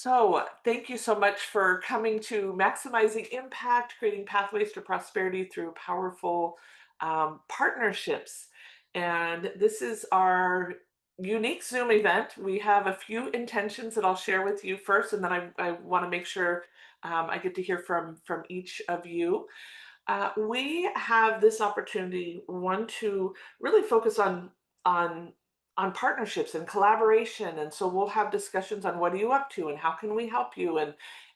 So, thank you so much for coming to Maximizing Impact, Creating Pathways to Prosperity through Powerful Partnerships. And this is our unique Zoom event. We have a few intentions that I'll share with you first, and then I want to make sure I get to hear from each of you. We have this opportunity, one, to really focus on on partnerships and collaboration, and so we'll have discussions on what are you up to and how can we help you,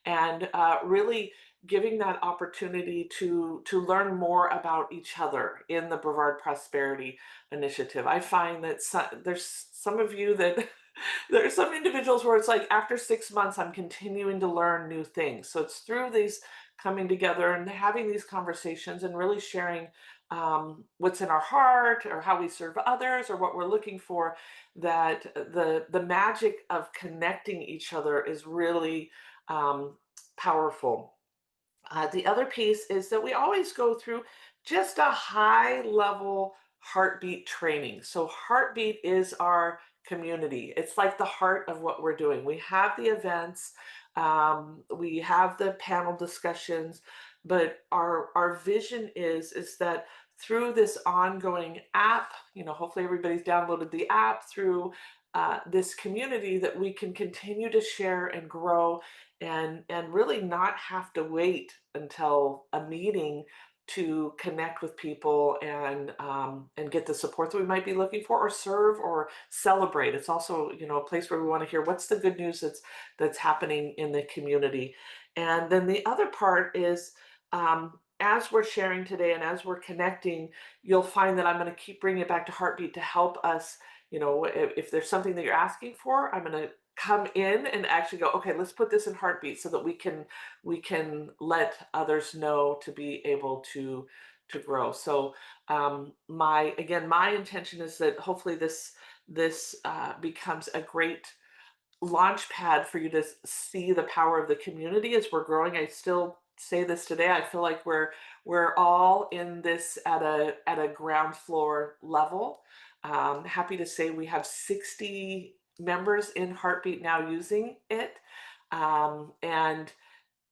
and really giving that opportunity to learn more about each other in the Brevard Prosperity Initiative. I find that there's some of you that there are some individuals where it's like after 6 months, I'm continuing to learn new things. So it's through these coming together and having these conversations and really sharing what's in our heart or how we serve others or what we're looking for, that the magic of connecting each other is really powerful. The other piece is that we always go through just a high level heartbeat training. So, heartbeat is our community. It's like the heart of what we're doing. We have the events, we have the panel discussions, but our vision is that through this ongoing app, hopefully everybody's downloaded the app through this community, that we can continue to share and grow and really not have to wait until a meeting to connect with people and get the support that we might be looking for or serve or celebrate. It's also, a place where we want to hear what's the good news that's happening in the community. And then the other part is, as we're sharing today and as we're connecting, you'll find that I'm going to keep bringing it back to heartbeat to help us. If there's something that you're asking for, I'm going to come in and actually go, okay, let's put this in heartbeat so that we can let others know to be able to grow. So my intention is that hopefully this becomes a great launch pad for you to see the power of the community as we're growing. I still say this today. I feel like we're all in this at a ground floor level. Happy to say we have 60 members in Heartbeat now using it. Um, and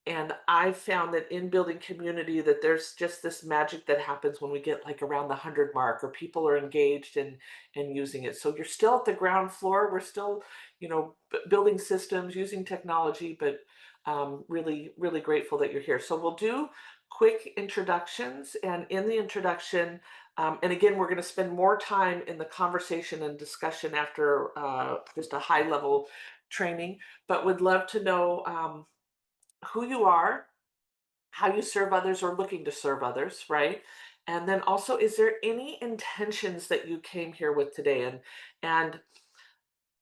and I found that in building community, that there's just this magic that happens when we get like around the 100 mark, or people are engaged and using it. So you're still at the ground floor. We're still, building systems, using technology, but really, really grateful that you're here. So we'll do quick introductions, and in the introduction, and again, we're going to spend more time in the conversation and discussion after just a high level training, but would love to know who you are, how you serve others or looking to serve others, right? And then also, is there any intentions that you came here with today? And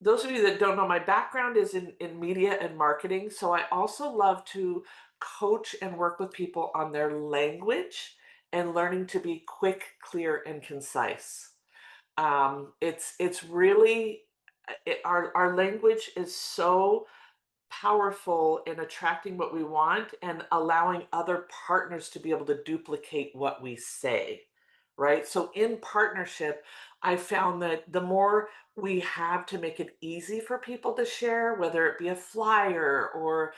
those of you that don't know, my background is in media and marketing. So I also love to coach and work with people on their language and learning to be quick, clear, and concise. It's really our language is so powerful in attracting what we want and allowing other partners to be able to duplicate what we say, right? So in partnership, I found that the more we have to make it easy for people to share, whether it be a flyer or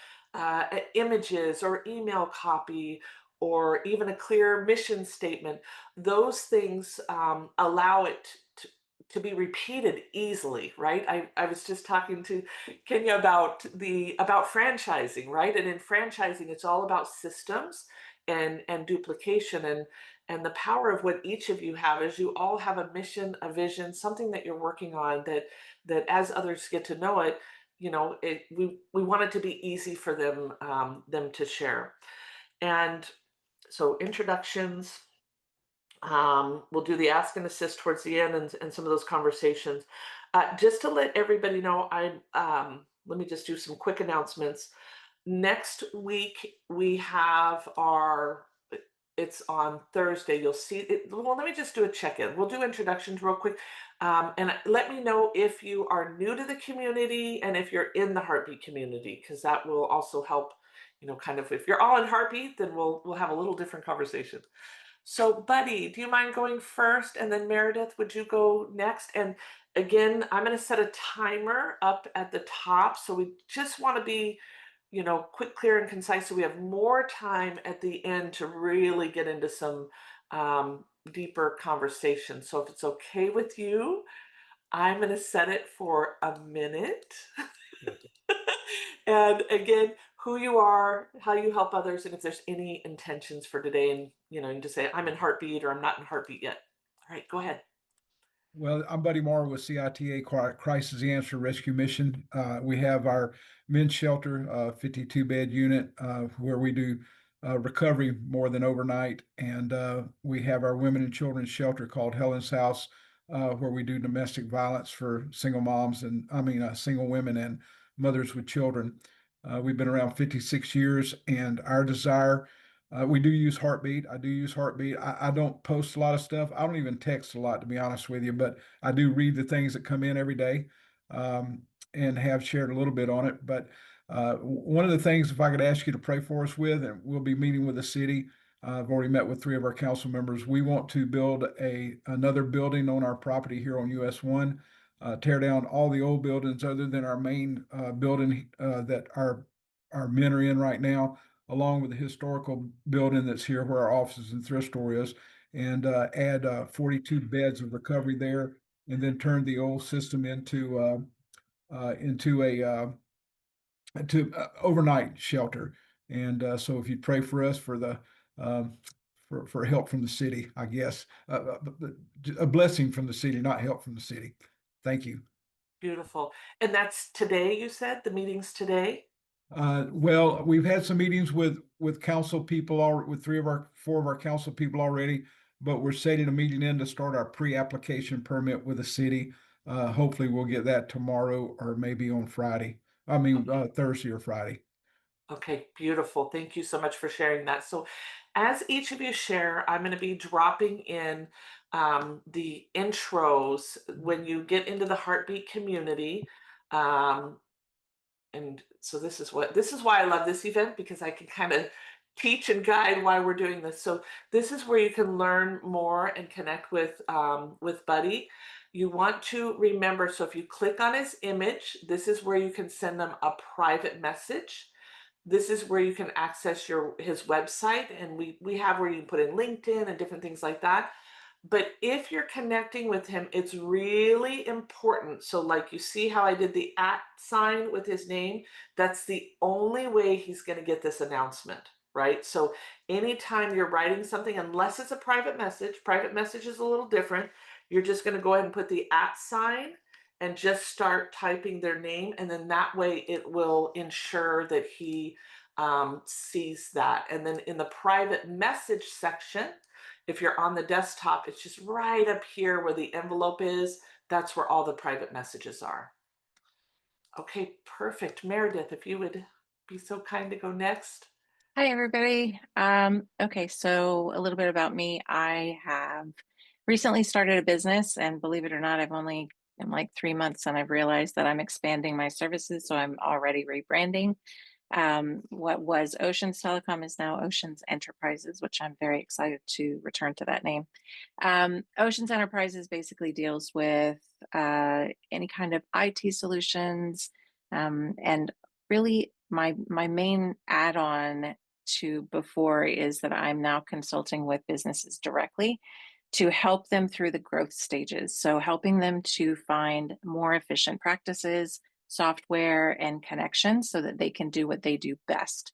images or email copy or even a clear mission statement, those things allow it to be repeated easily, right? I was just talking to Kenya about franchising, right? And in franchising, it's all about systems and duplication, and the power of what each of you have is you all have a mission, a vision, something that you're working on, that as others get to know it, we want it to be easy for them to share. And so introductions, we'll do the ask and assist towards the end, and some of those conversations. Just to let everybody know, let me just do some quick announcements. Next week we have it's on Thursday. You'll see it. Well, let me just do a check-in. We'll do introductions real quick. And let me know if you are new to the community and if you're in the Heartbeat community, because that will also help, kind of if you're all in Heartbeat, then we'll have a little different conversation. So, Buddy, do you mind going first? And then Meredith, would you go next? And Again, I'm going to set a timer up at the top. So we just want to be, quick, clear, and concise. So we have more time at the end to really get into some deeper conversation. So if it's okay with you, I'm going to set it for a minute. And again, who you are, how you help others, and if there's any intentions for today. And, you can just say, I'm in Heartbeat or I'm not in Heartbeat yet. All right, go ahead. Well, I'm Buddy Moore with CITA Crisis Answer Rescue Mission. We have our men's shelter, 52 bed unit, where we do recovery more than overnight. And we have our women and children's shelter called Helen's House, where we do domestic violence for single moms and single women and mothers with children. We've been around 56 years, and our desire we do use Heartbeat. I do use Heartbeat. I don't post a lot of stuff. I don't even text a lot, to be honest with you, but I do read the things that come in every day, and have shared a little bit on it. But one of the things, if I could ask you to pray for us with, and we'll be meeting with the city. I've already met with three of our council members. We want to build another building on our property here on US 1, tear down all the old buildings other than our main building that our men are in right now, along with the historical building that's here where our offices and thrift store is, and add 42 beds of recovery there, and then turn the old system into a to overnight shelter. And so, if you'd pray for us for the um, for help from the city, I guess a blessing from the city, not help from the city. Thank you. Beautiful. And that's today, you said? The meeting's today? Well, we've had some meetings with council people with four of our council people already, but we're setting a meeting in to start our pre-application permit with the city. Hopefully, we'll get that tomorrow or maybe on Friday. Thursday or Friday. Okay, beautiful. Thank you so much for sharing that. So, as each of you share, I'm going to be dropping in the intros when you get into the Heartbeat community. Um, and so this is why I love this event, because I can kind of teach and guide why we're doing this. So this is where you can learn more and connect with Buddy. You want to remember, so if you click on his image, this is where you can send them a private message. This is where you can access his website, and we have where you can put in LinkedIn and different things like that. But if you're connecting with him, it's really important. So, like, you see how I did the at sign with his name? That's the only way he's going to get this announcement, right? So, anytime you're writing something, unless it's a private message is a little different. You're just going to go ahead and put the at sign and just start typing their name. And then that way it will ensure that he sees that. And then in the private message section, if you're on the desktop, it's just right up here where the envelope is. That's where all the private messages are. Okay, perfect. Meredith, if you would be so kind to go next. Hi, everybody. Okay, so a little bit about me. I have recently started a business, and believe it or not, I've only in like 3 months, and I've realized that I'm expanding my services, so I'm already rebranding. What was Oceans Telecom is now Oceans Enterprises, which I'm very excited to return to that name. Oceans Enterprises basically deals with any kind of IT solutions, and really my main add-on to before is that I'm now consulting with businesses directly to help them through the growth stages. So helping them to find more efficient practices, software, and connections so that they can do what they do best.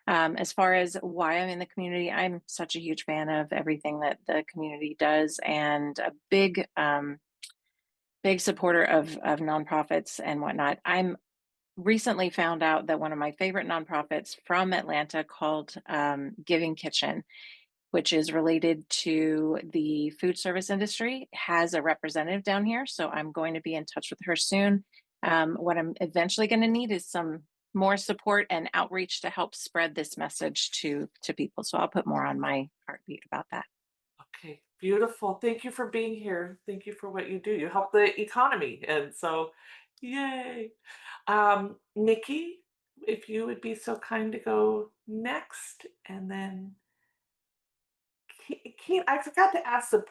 As far as why I'm in the community, I'm such a huge fan of everything that the community does, and a big supporter of nonprofits and whatnot. I'm recently found out that one of my favorite nonprofits from Atlanta called Giving Kitchen, which is related to the food service industry, has a representative down here. So I'm going to be in touch with her soon. What I'm eventually going to need is some more support and outreach to help spread this message to people. So I'll put more on my heartbeat about that. Okay, beautiful. Thank you for being here. Thank you for what you do. You help the economy. And so, yay. Nikki, if you would be so kind to go next. And then Keen, I forgot to ask the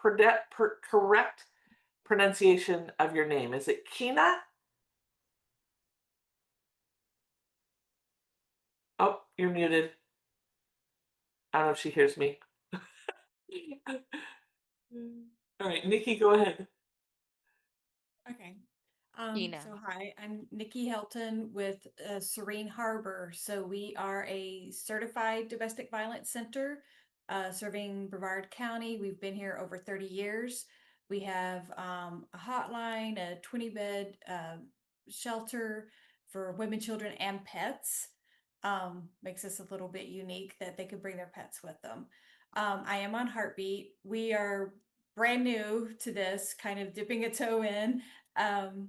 correct pronunciation of your name. Is it Kina? Oh, you're muted. I don't know if she hears me. All right, Nikki, go ahead. Okay. Tina. So hi, I'm Nikki Helton with Serene Harbor. So we are a certified domestic violence center serving Brevard County. We've been here over 30 years. We have a hotline, a 20-bed shelter for women, children, and pets. Makes us a little bit unique that they could bring their pets with them. I am on Heartbeat. We are brand new to this, kind of dipping a toe in. Um,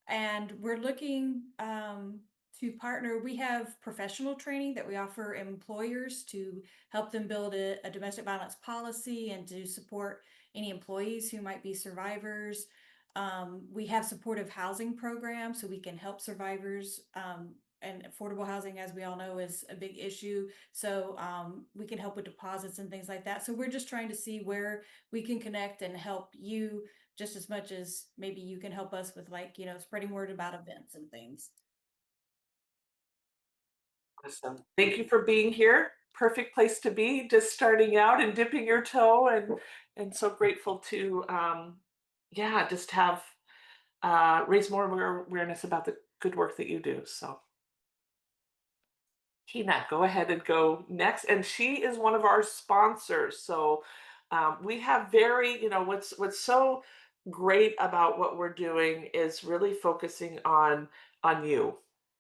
and we're looking to partner. We have professional training that we offer employers to help them build a domestic violence policy and to support any employees who might be survivors. We have supportive housing programs so we can help survivors. And affordable housing, as we all know, is a big issue. So we can help with deposits and things like that. So we're just trying to see where we can connect and help you just as much as maybe you can help us with, like, spreading word about events and things. Awesome. Thank you for being here. Perfect place to be, just starting out and dipping your toe, and so grateful to yeah, just have raise more awareness about the good work that you do. So Tina, go ahead and go next. And she is one of our sponsors. So we have very, what's so great about what we're doing is really focusing on you,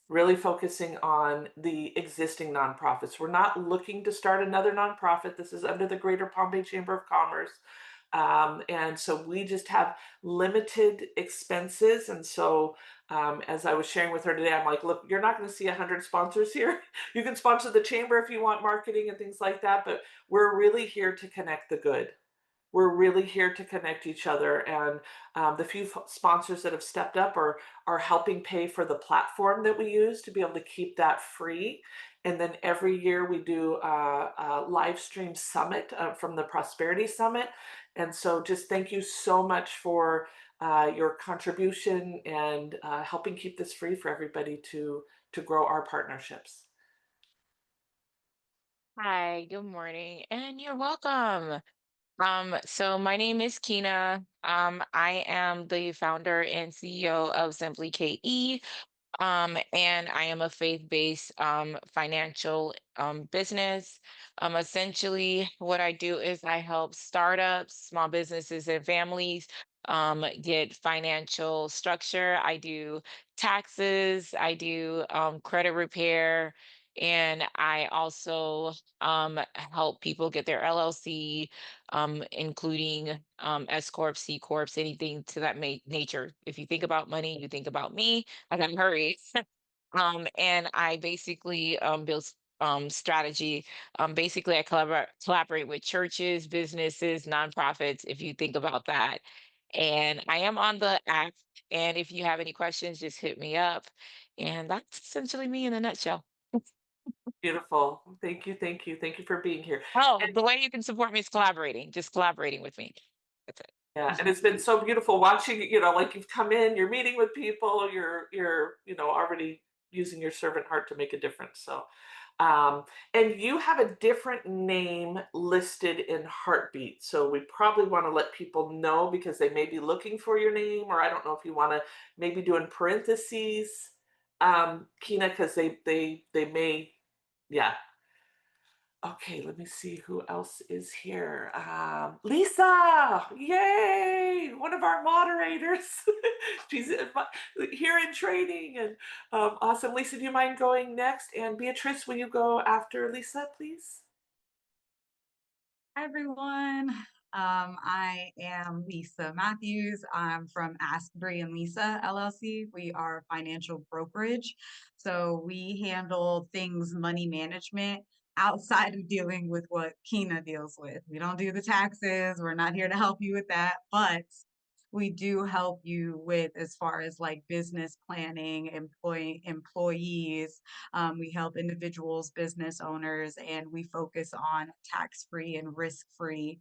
really focusing on the existing nonprofits. We're not looking to start another nonprofit. This is under the Greater Palm Bay Chamber of Commerce. And so we just have limited expenses. And so as I was sharing with her today, I'm like, look, you're not going to see 100 sponsors here. You can sponsor the chamber if you want marketing and things like that, but we're really here to connect the good. We're really here to connect each other, and the few sponsors that have stepped up are helping pay for the platform that we use to be able to keep that free. And then every year we do a live stream summit from the Prosperity Summit. And so just thank you so much for your contribution and helping keep this free for everybody to grow our partnerships. Hi, good morning, and you're welcome. So my name is Kina. I am the founder and CEO of Simply KE. And I am a faith-based financial business. Essentially, what I do is I help startups, small businesses, and families get financial structure. I do taxes, I do credit repair, and I also help people get their LLC, including S corps, C corps, anything to that nature. If you think about money, you think about me. I gotta hurry. And I basically build strategy. Basically, I collaborate with churches, businesses, nonprofits, if you think about that. And I am on the app. And if you have any questions, just hit me up. And that's essentially me in a nutshell. Beautiful. Thank you. Thank you. Thank you for being here. Oh, the way you can support me is collaborating, just collaborating with me. That's Yeah, and it. it's been so beautiful watching, like you've come in, you're meeting with people, you're, already using your servant heart to make a difference. So, and you have a different name listed in Heartbeat. So we probably want to let people know because they may be looking for your name, or I don't know if you want to maybe do in parentheses, Kina, because they may, yeah. Okay, let me see who else is here. Lisa, yay! One of our moderators. She's here in training, and awesome. Lisa, do you mind going next? And Beatrice, will you go after Lisa, please? Hi, everyone. I am Lisa Matthews. I'm from Ask Bree and Lisa LLC. We are a financial brokerage. So we handle things money management outside of dealing with what Kina deals with. We don't do the taxes. We're not here to help you with that. But we do help you with as far as like business planning, employees. We help individuals, business owners, and we focus on tax-free and risk-free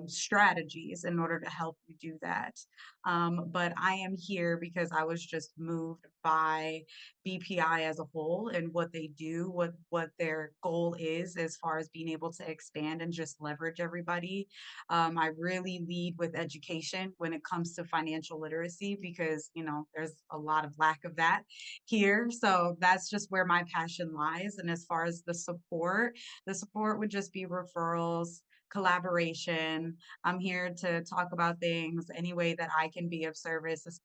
strategies in order to help you do that. But I am here because I was just moved by BPI as a whole and what they do, what their goal is as far as being able to expand and just leverage everybody. I really lead with education when it comes to financial literacy because, you know, there's a lot of lack of that here. So that's just where my passion lies. And as far as the support would just be referrals, collaboration. I'm here to talk about things any way that I can be of service as it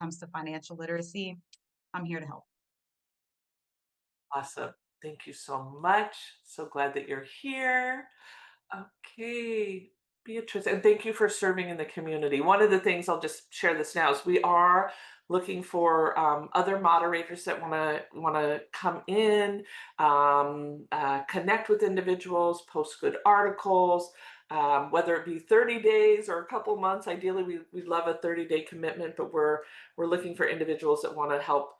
comes to financial literacy. I'm here to help. Awesome. Thank you so much. So glad that you're here. Okay, Beatrice, and thank you for serving in the community. One of the things, I'll just share this now, is we are looking for other moderators that want to come in, connect with individuals, post good articles, whether it be 30 days or a couple months. Ideally, we love a 30-day commitment, but we're looking for individuals that want to help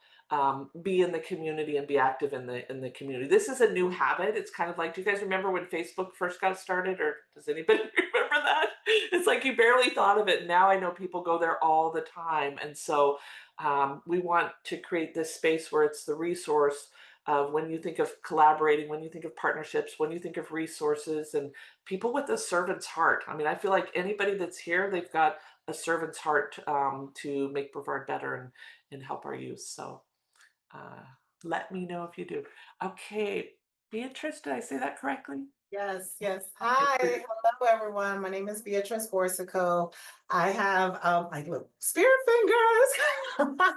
be in the community and be active in the community. This is a new habit. It's kind of like, do you guys remember when Facebook first got started, or does anybody remember that? It's like you barely thought of it. Now I know people go there all the time, and so we want to create this space where it's the resource of when you think of collaborating, when you think of partnerships, when you think of resources, and people with a servant's heart. I mean, I feel like anybody that's here, they've got a servant's heart to make Brevard better and help our youth. So uh, let me know if you do. Okay, Beatrice, did I say that correctly? Yes, yes. Okay, Hi, great. hello everyone. My name is Beatrice Corsico. I have like look, spirit fingers.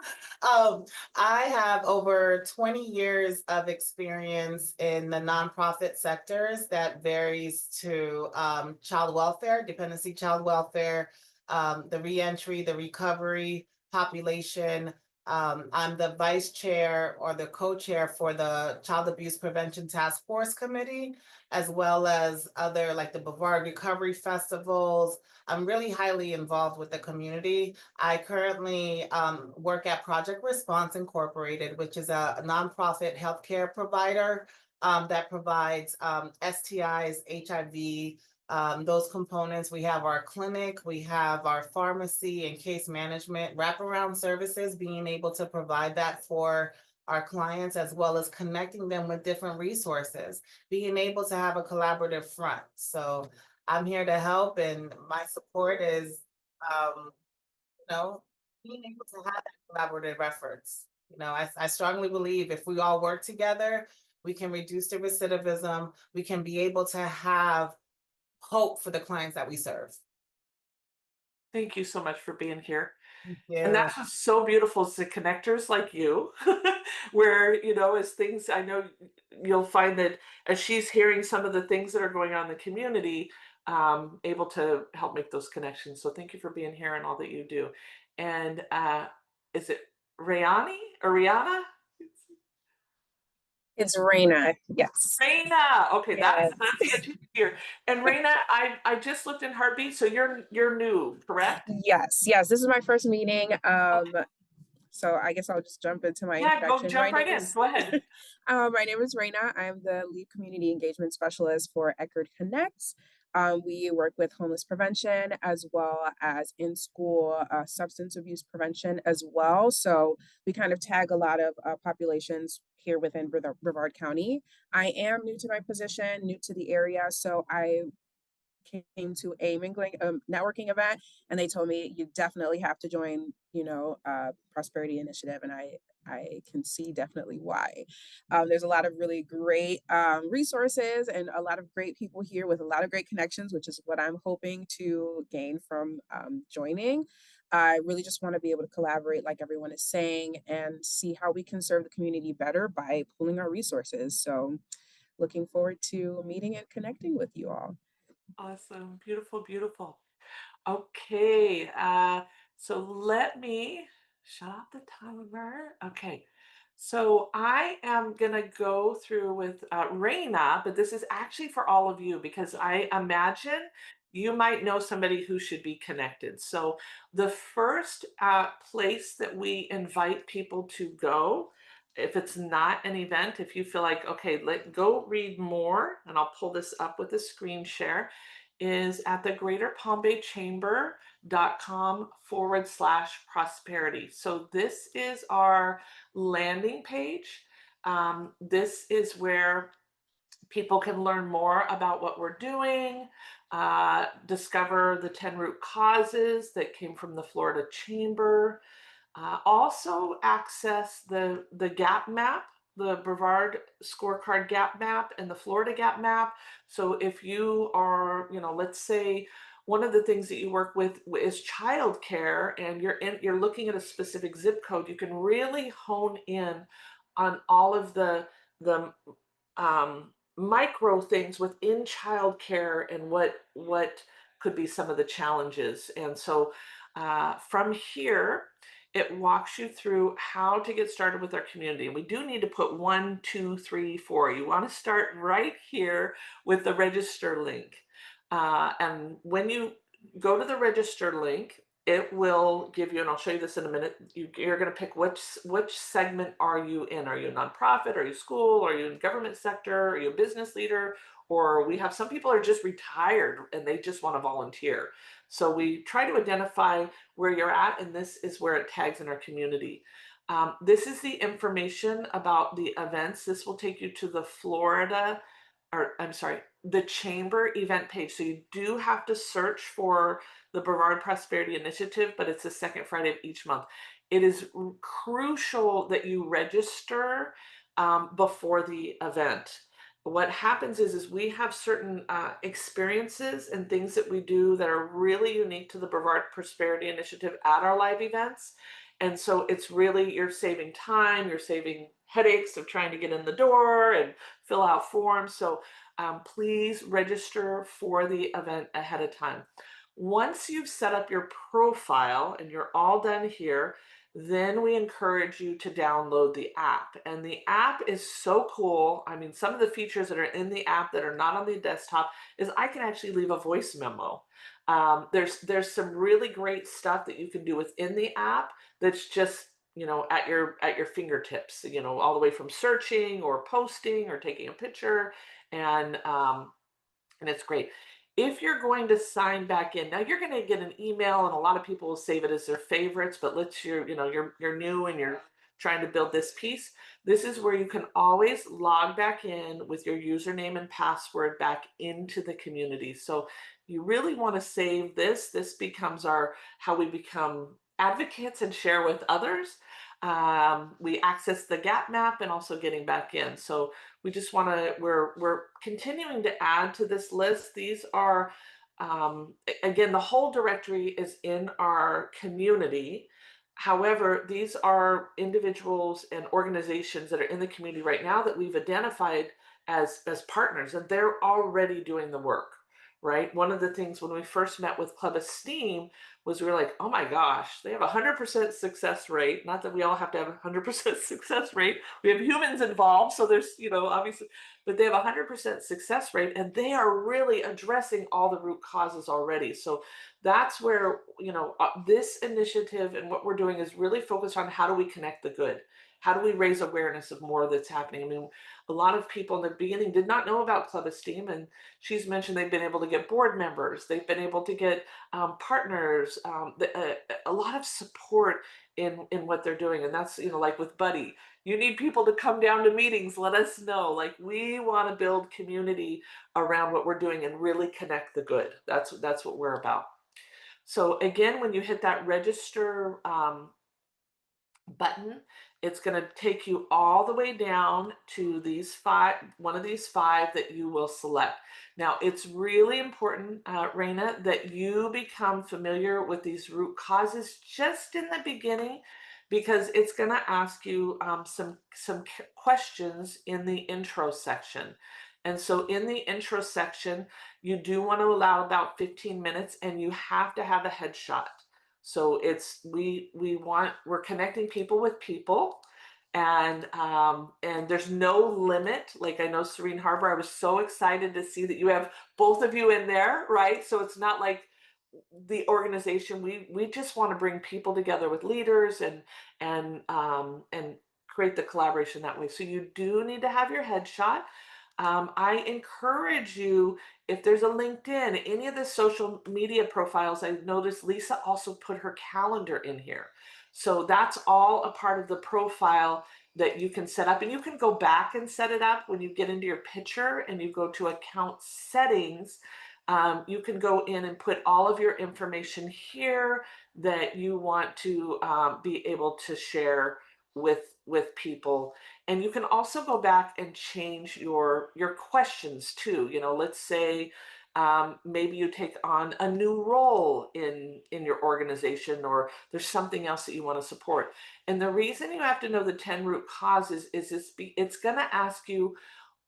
I have over 20 years of experience in the nonprofit sectors that varies to child welfare, dependency child welfare, the reentry, the recovery population. I'm the vice chair or the co-chair for the Child Abuse Prevention Task Force Committee, as well as other like the Brevard Recovery Festivals. I'm really highly involved with the community. I currently work at Project Response Incorporated, which is a nonprofit healthcare provider that provides STIs, HIV, those components. We have our clinic, we have our pharmacy and case management wraparound services, being able to provide that for our clients, as well as connecting them with different resources, being able to have a collaborative front. So I'm here to help, and my support is, um, you know, being able to have that collaborative efforts. You know, I strongly believe if we all work together, we can reduce the recidivism, we can be able to have hope for the clients that we serve. Thank you so much for being here. And Yeah. that's what's so beautiful is the connectors like you, where, as things, I know you'll find that as she's hearing some of the things that are going on in the community, able to help make those connections. So thank you for being here and all that you do. And is it Rayani or Rihanna? It's Raina. Yes. Raina. Okay, Yes. that's the here. And Raina, I just looked in Heartbeat, so you're new, correct? Yes. Yes. This is my first meeting. Okay. So I guess I'll just jump into my Yeah, go introduction. jump right in. Go ahead. My name is Raina. I'm the lead community engagement specialist for Eckerd Connects. We work with homeless prevention as well as in school substance abuse prevention as well. So we kind of tag a lot of populations here within Brevard County. I am new to my position, new to the area. So I came to a mingling networking event, and they told me you definitely have to join, Prosperity Initiative, and I can see definitely why. There's a lot of really great resources and a lot of great people here with a lot of great connections, which is what I'm hoping to gain from joining. I really just want to be able to collaborate, like everyone is saying, and see how we can serve the community better by pooling our resources. So, looking forward to meeting and connecting with you all. Awesome. Beautiful, beautiful. Okay, so let me shut off the timer. Okay, So I am gonna go through with Raina, but this is actually for all of you because I imagine you might know somebody who should be connected. So the first place that we invite people to go, if it's not an event, if you feel like, okay, let go read more, and I'll pull this up with a screen share, is at the Greater Palm Bay Chamber.com/prosperity. So this is our landing page. This is where people can learn more about what we're doing, discover the 10 root causes that came from the Florida Chamber, also access the gap map, the Brevard scorecard gap map and the Florida gap map. So if you are, let's say one of the things that you work with is childcare and you're looking at a specific zip code, you can really hone in on all of the micro things within childcare and what could be some of the challenges. And so from here, it walks you through how to get started with our community. And we do need to put 1, 2, 3, 4. You want to start right here with the register link. And when you go to the register link, it will give you, and I'll show you this in a minute. You're going to pick which segment are you in? Are you a nonprofit? Are you school? Are you in government sector? Are you a business leader? Or we have some people are just retired and they just want to volunteer. So we try to identify where you're at, and this is where it tags in our community. This is the information about the events. This will take you to the Florida, or I'm sorry, the Chamber event page. So you do have to search for the Brevard Prosperity Initiative, but it's the second Friday of each month. It is crucial that you register before the event. What happens is we have certain experiences and things that we do that are really unique to the Brevard Prosperity Initiative at our live events. And so it's really, you're saving time, you're saving headaches of trying to get in the door and fill out forms. So please register for the event ahead of time. Once you've set up your profile and you're all done here, then we encourage you to download the app. And the app is so cool. I mean, some of the features that are in the app that are not on the desktop is I can actually leave a voice memo. There's some really great stuff that you can do within the app that's just at your fingertips, all the way from searching or posting or taking a picture, and it's great. If you're going to sign back in, now you're going to get an email, and a lot of people will save it as their favorites, but you're new and you're trying to build this piece. This is where you can always log back in with your username and password back into the community. So you really want to save this. This becomes how we become advocates and share with others. We access the gap map and also getting back in. So we just want to, we're continuing to add to this list. These are, again, the whole directory is in our community. However, these are individuals and organizations that are in the community right now that we've identified as partners, and they're already doing the work, right? One of the things when we first met with Club Esteem was we were like, oh my gosh, they have 100% success rate. Not that we all have to have a 100% success rate. We have humans involved, so there's, obviously, but they have 100% success rate, and they are really addressing all the root causes already. So that's where, this initiative and what we're doing is really focused on how do we connect the good? How do we raise awareness of more that's happening? I mean, a lot of people in the beginning did not know about Club Esteem, and she's mentioned they've been able to get board members, they've been able to get partners, a lot of support in what they're doing. And that's, like with Buddy, you need people to come down to meetings, let us know. Like, we want to build community around what we're doing and really connect the good. That's what we're about. So again, when you hit that register button, it's going to take you all the way down to one of these five that you will select. Now, it's really important, Raina, that you become familiar with these root causes just in the beginning, because it's going to ask you some questions in the intro section. And so in the intro section, you do want to allow about 15 minutes, and you have to have a headshot. So we're connecting people with people, and there's no limit. Like I know Serene Harbor, I was so excited to see that you have both of you in there, right? So it's not like the organization, we just want to bring people together with leaders and create the collaboration that way. So you do need to have your headshot. I encourage you, if there's a LinkedIn, any of the social media profiles, I noticed Lisa also put her calendar in here. So that's all a part of the profile that you can set up, and you can go back and set it up when you get into your picture and you go to account settings. You can go in and put all of your information here that you want to be able to share with people. And you can also go back and change your questions too. You know, let's say maybe you take on a new role in your organization, or there's something else that you want to support. And the reason you have to know the 10 root causes is it's going to ask you,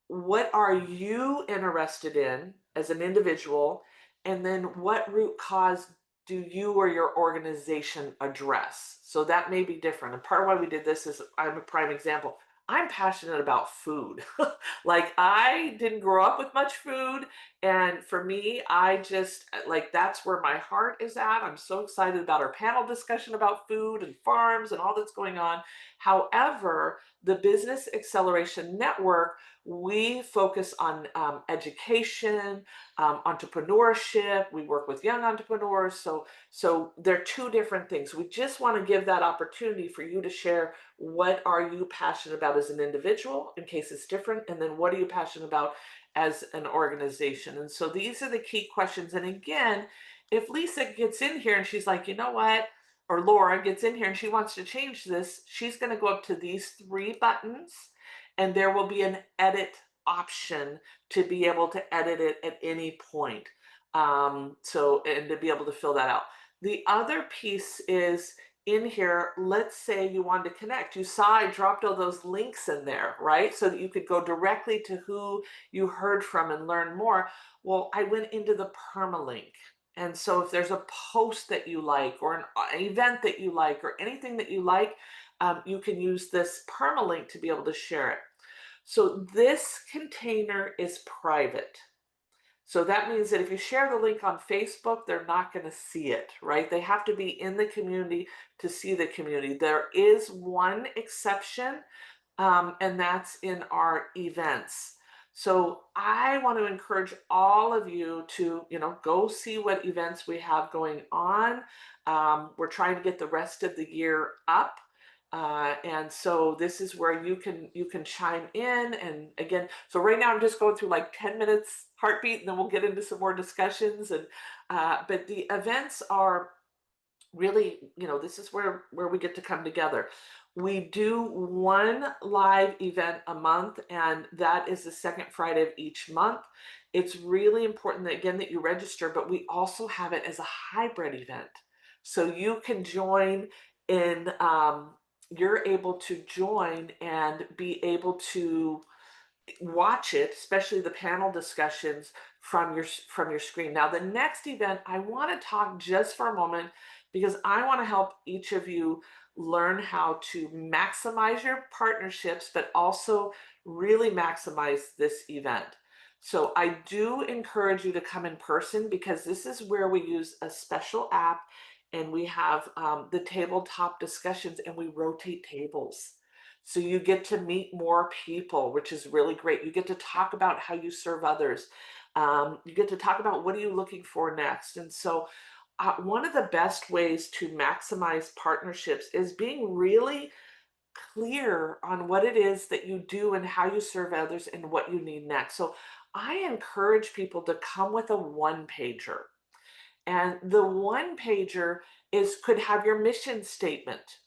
what are you interested in as an individual? And then what root cause do you or your organization address? So that may be different. And part of why we did this is, I'm a prime example. I'm passionate about food. Like I didn't grow up with much food. And for me, I just like, that's where my heart is at. I'm so excited about our panel discussion about food and farms and all that's going on. However, the Business Acceleration Network, we focus on education, entrepreneurship. We work with young entrepreneurs. So they're two different things. We just want to give that opportunity for you to share, what are you passionate about as an individual in case it's different, and then what are you passionate about as an organization. And so these are the key questions. And again, if Lisa gets in here and she's like, you know what, or Laura gets in here and she wants to change this, she's going to go up to these three buttons, and there will be an edit option to be able to edit it at any point. So, and to be able to fill that out. The other piece is in here, let's say you wanted to connect. You saw I dropped all those links in there, right? So that you could go directly to who you heard from and learn more. Well, I went into the permalink. And so if there's a post that you like, or an event that you like, or anything that you like, you can use this permalink to be able to share it. So this container is private. So that means that if you share the link on Facebook, they're not going to see it, right? They have to be in the community to see the community. There is one exception, and that's in our events. So I want to encourage all of you to, go see what events we have going on. We're trying to get the rest of the year up. And so this is where you can chime in. And again, so right now I'm just going through like 10 minutes heartbeat, and then we'll get into some more discussions. And but the events are really, this is where we get to come together. We do one live event a month, and that is the second Friday of each month. It's really important that, again, that you register, but we also have it as a hybrid event. So you can join in, you're able to join and be able to watch it, especially the panel discussions from your screen. Now, the next event, I want to talk just for a moment, because I want to help each of you learn how to maximize your partnerships, but also really maximize this event. So I do encourage you to come in person, because this is where we use a special app, and we have the tabletop discussions, and we rotate tables. So you get to meet more people, which is really great. You get to talk about how you serve others. You get to talk about, what are you looking for next? And so one of the best ways to maximize partnerships is being really clear on what it is that you do and how you serve others and what you need next. So I encourage people to come with a one pager. And the one pager could have your mission statement,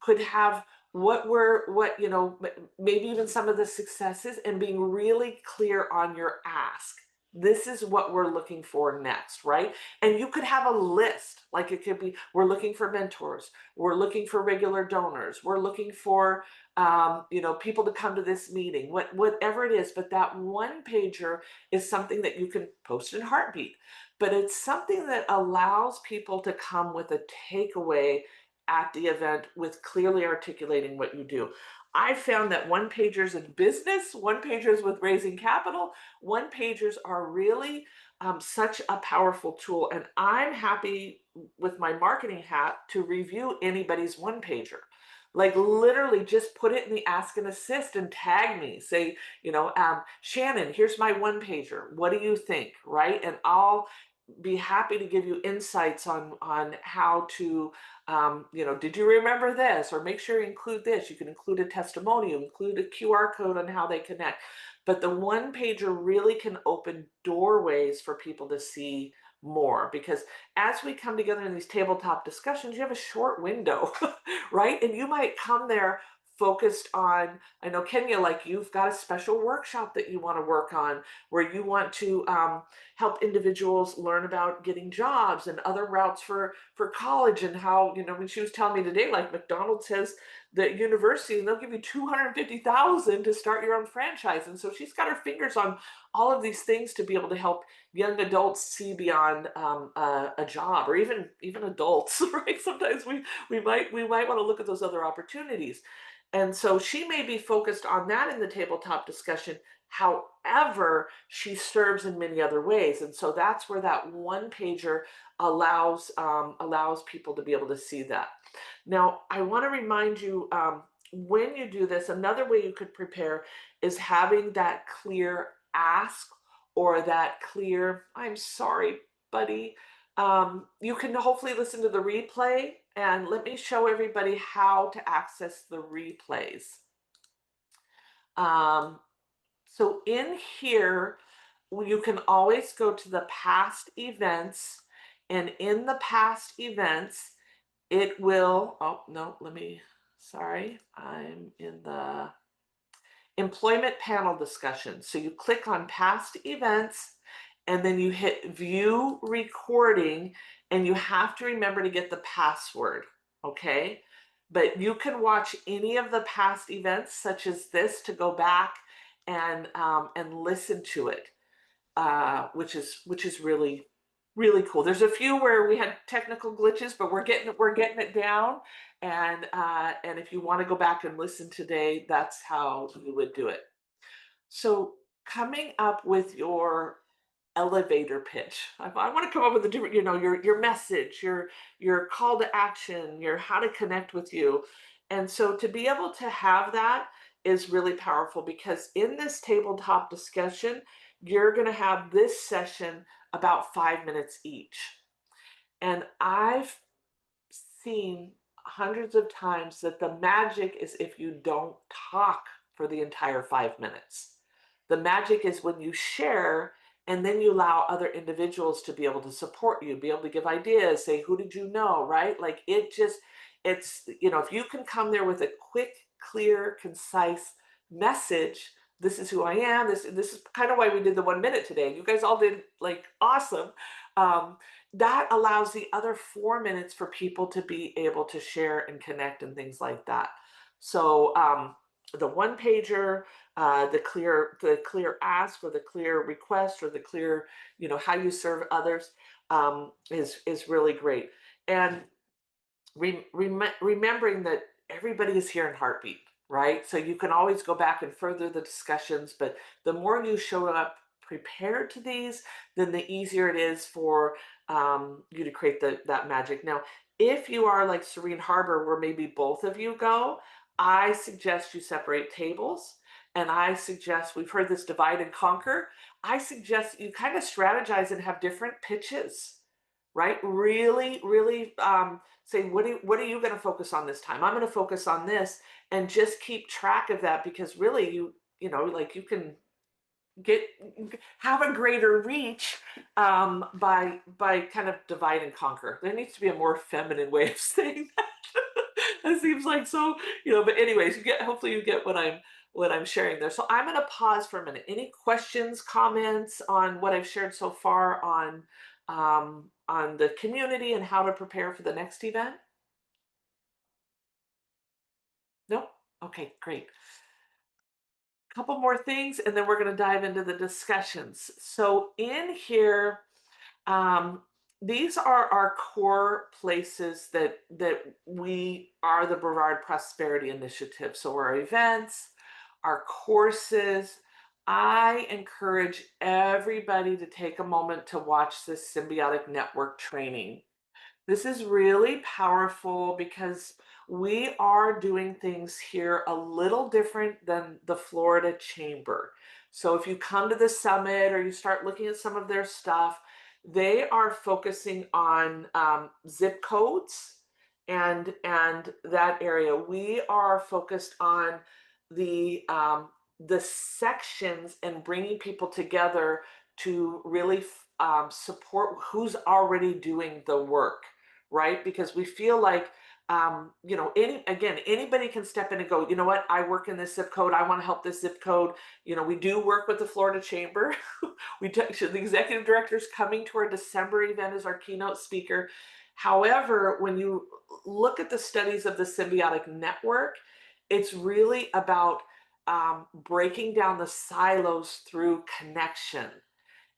could have maybe even some of the successes, and being really clear on your ask. This is what we're looking for next, right? And you could have a list, like it could be, we're looking for mentors, we're looking for regular donors, we're looking for people to come to this meeting, whatever it is. But that one pager is something that you can post in Heartbeat, but it's something that allows people to come with a takeaway at the event with clearly articulating what you do. I found that one pagers in business, one pagers with raising capital, one pagers are really such a powerful tool. And I'm happy with my marketing hat to review anybody's one pager. Like literally just put it in the ask and assist and tag me. Say, Shannon, here's my one pager. What do you think? Right. And I'll be happy to give you insights on how to did you remember this, or make sure you include this. You can include a testimonial, include a QR code on how they connect. But the one pager really can open doorways for people to see more, because as we come together in these tabletop discussions, you have a short window, right? And you might come there focused on, I know Kenya, like you've got a special workshop that you want to work on, where you want to help individuals learn about getting jobs and other routes for college, and how, when she was telling me today, like McDonald's has the university and they'll give you 250,000 to start your own franchise. And so she's got her fingers on all of these things to be able to help young adults see beyond a job, or even adults, right? Sometimes we might want to look at those other opportunities. And so she may be focused on that in the tabletop discussion. However, she serves in many other ways. And so that's where that one pager allows people to be able to see that. Now, I want to remind you, when you do this, another way you could prepare is having that clear ask, or that clear, I'm sorry, buddy. You can hopefully listen to the replay, and let me show everybody how to access the replays. So in here, you can always go to the past events, and in the past events, it will, oh no, sorry, I'm in the employment panel discussion. So you click on past events, and then you hit view recording, and you have to remember to get the password, okay? But you can watch any of the past events, such as this, to go back and listen to it, which is really cool. There's a few where we had technical glitches, but we're getting it down. And if you want to go back and listen today, that's how you would do it. So coming up with your elevator pitch. I want to come up with a different, your message, your call to action, your how to connect with you. And so to be able to have that is really powerful, because in this tabletop discussion, you're going to have this session about 5 minutes each. And I've seen hundreds of times that the magic is if you don't talk for the entire 5 minutes. The magic is when you share, and then you allow other individuals to be able to support you, be able to give ideas, say, who did you know, right? Like if you can come there with a quick, clear, concise message, this is who I am. This is kind of why we did the 1 minute today. You guys all did like awesome. That allows the other 4 minutes for people to be able to share and connect and things like that. So the one pager, the clear ask, or the clear request, or the clear, how you serve others, is really great. And remembering that everybody is here in heartbeat, right? So you can always go back and further the discussions, but the more you show up prepared to these, then the easier it is for you to create that magic. Now, if you are like Serene Harbor, where maybe both of you go, I suggest you separate tables. And I suggest, we've heard this divide and conquer. I suggest you kind of strategize and have different pitches, right? Really, really say, what are you going to focus on this time? I'm going to focus on this, and just keep track of that, because really you can have a greater reach by kind of divide and conquer. There needs to be a more feminine way of saying that. It seems like so, but anyways, hopefully you get what I'm sharing there. So I'm going to pause for a minute. Any questions, comments on what I've shared so far on the community and how to prepare for the next event? No? Okay, great. Couple more things, and then we're going to dive into the discussions. So in here, these are our core places that we are the Brevard Prosperity Initiative. So our events, our courses. I encourage everybody to take a moment to watch this symbiotic network training. This is really powerful because we are doing things here a little different than the Florida Chamber. So if you come to the summit or you start looking at some of their stuff, they are focusing on zip codes and that area. We are focused on the sections and bringing people together to really support who's already doing the work, right? Because we feel like, anybody can step in and go, you know what, I work in this zip code, I want to help this zip code. We do work with the Florida Chamber. The executive director is coming to our December event as our keynote speaker. However, when you look at the studies of the symbiotic network, it's really about breaking down the silos through connection.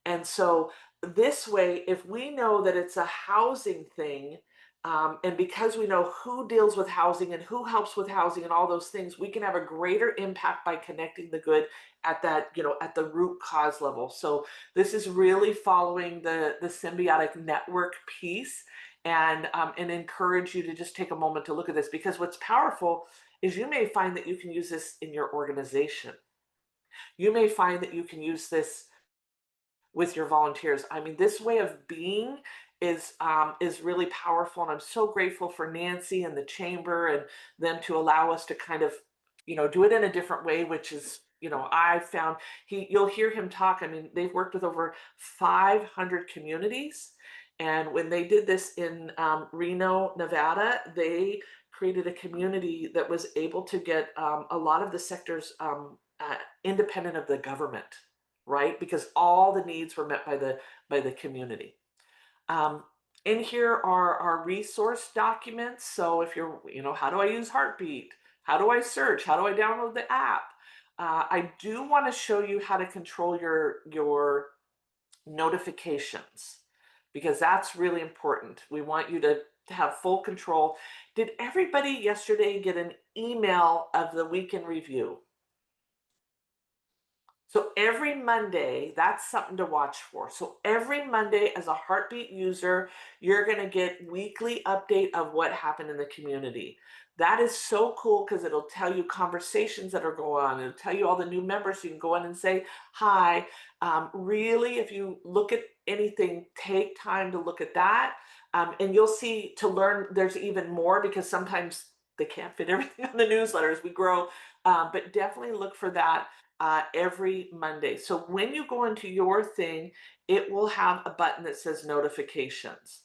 And so this way, if we know that it's a housing thing, and because we know who deals with housing and who helps with housing and all those things, we can have a greater impact by connecting the good at that, at the root cause level. So this is really following the symbiotic network piece, and encourage you to just take a moment to look at this, because what's powerful is you may find that you can use this in your organization. You may find that you can use this with your volunteers. I mean, this way of being is really powerful, and I'm so grateful for Nancy and the chamber and them to allow us to kind of, do it in a different way, which is, I found you'll hear him talk. I mean, they've worked with over 500 communities, and when they did this in Reno, Nevada, they created a community that was able to get a lot of the sectors independent of the government, right? Because all the needs were met by the community. In here are our resource documents. So if you're, how do I use Heartbeat? How do I search? How do I download the app? I do want to show you how to control your notifications, because that's really important. We want you to have full control. Did everybody yesterday get an email of the week in review? So every Monday, that's something to watch for. So every Monday, as a Heartbeat user, you're going to get weekly update of what happened in the community. That is so cool, because it'll tell you conversations that are going on. It'll tell you all the new members. So you can go in and say hi. Really, if you look at anything, take time to look at that. And you'll see, to learn, there's even more, because sometimes they can't fit everything on the newsletter as we grow. But definitely look for that every Monday. So when you go into your thing, it will have a button that says notifications.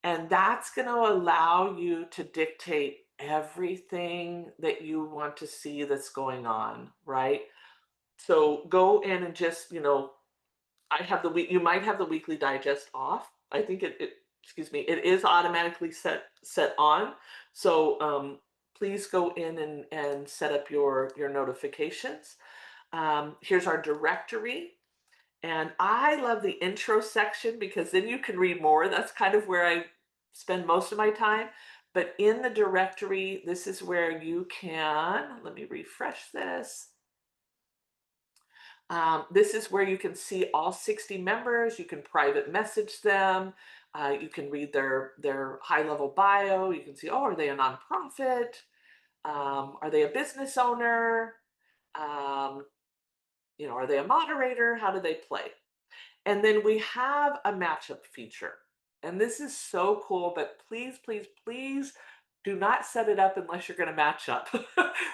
And that's going to allow you to dictate everything that you want to see that's going on, right? So go in and just, I have the week, you might have the weekly digest off. I think excuse me, it is automatically set on. So please go in and set up your notifications. Here's our directory. And I love the intro section, because then you can read more. That's kind of where I spend most of my time. But in the directory, this is where you can, let me refresh this. This is where you can see all 60 members. You can private message them. You can read their high-level bio. You can see, oh, are they a nonprofit? Are they a business owner? Are they a moderator? How do they play? And then we have a matchup feature. And this is so cool, but please, please, please do not set it up unless you're going to match up,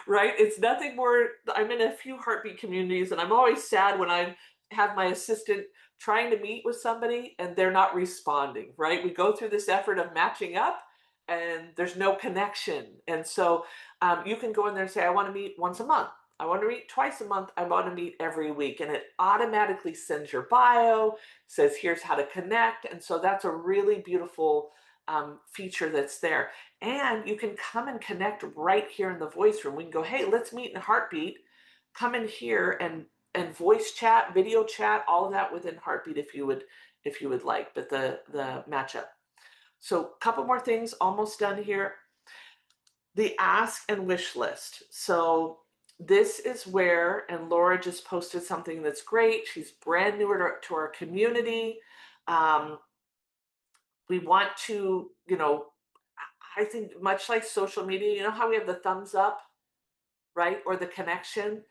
right? It's nothing more. I'm in a few Heartbeat communities, and I'm always sad when I have my assistant trying to meet with somebody and they're not responding, right? We go through this effort of matching up and there's no connection. And so you can go in there and say, I want to meet once a month. I want to meet twice a month. I want to meet every week. And it automatically sends your bio, says, here's how to connect. And so that's a really beautiful feature that's there. And you can come and connect right here in the voice room. We can go, hey, let's meet in Heartbeat. Come in here and voice chat, video chat, all of that within Heartbeat, if you if you would like, but the matchup. So a couple more things, almost done here. The ask and wish list. So this is where, and Laura just posted something that's great. She's brand new to our community. Um, we want to, I think much like social media, you know how we have the thumbs up, right? Or the connection.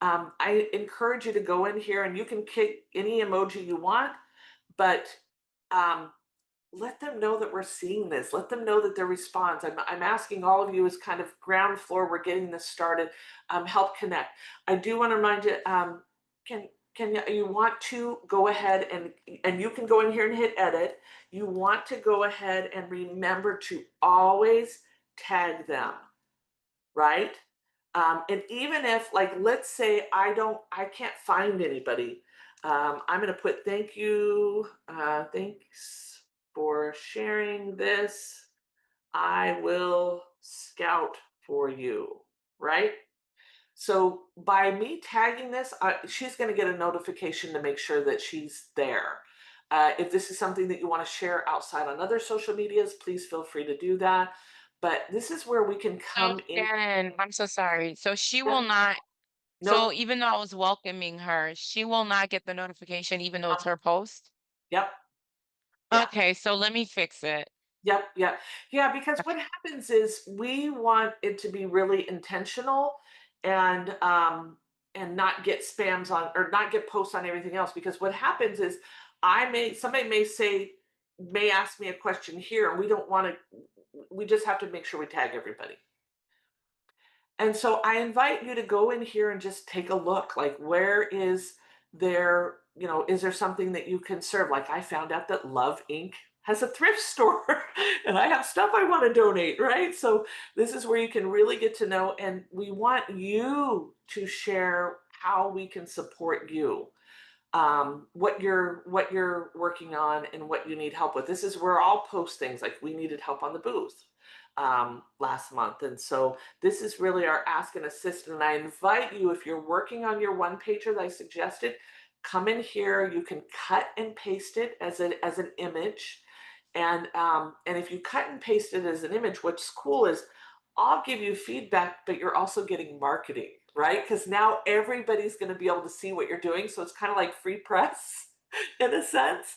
I encourage you to go in here and you can kick any emoji you want, but um, let them know that we're seeing this. Let them know that their response. I'm asking all of you as kind of ground floor. We're getting this started. Help connect. I do want to remind you. Can you want to go ahead and you can go in here and hit edit. You want to go ahead and remember to always tag them, right? And even if, like, let's say I can't find anybody, I'm going to put thank you, thanks for sharing this. I will scout for you, right? So by me tagging this, she's going to get a notification to make sure that she's there. If this is something that you want to share outside on other social medias, please feel free to do that. But this is where we can So come in. Shannon, I'm so sorry. So she will Yep. not, Nope. so even though I was welcoming her, she will not get the notification even though it's Um, her post? Yep. Yeah. Okay, so let me fix it. Yep. Yeah. Yeah. Because what happens is we want it to be really intentional and and not get spams on or not get posts on everything else. Because what happens is somebody may ask me a question here and we don't want to we just have to make sure we tag everybody. And so I invite you to go in here and just take a look, like where is there, is there something that you can serve? Like I found out that Love Inc. has a thrift store and I have stuff I want to donate, right? So this is where you can really get to know, and we want you to share how we can support you, what you're working on and what you need help with. This is where I'll post things like we needed help on the booth last month, and so this is really our ask and assist. And I invite you, if you're working on your one pager that I suggested, come in here. You can cut and paste it as an image, and if you cut and paste it as an image, what's cool is I'll give you feedback, but you're also getting marketing, right? Because now everybody's going to be able to see what you're doing. So it's kind of like free press in a sense,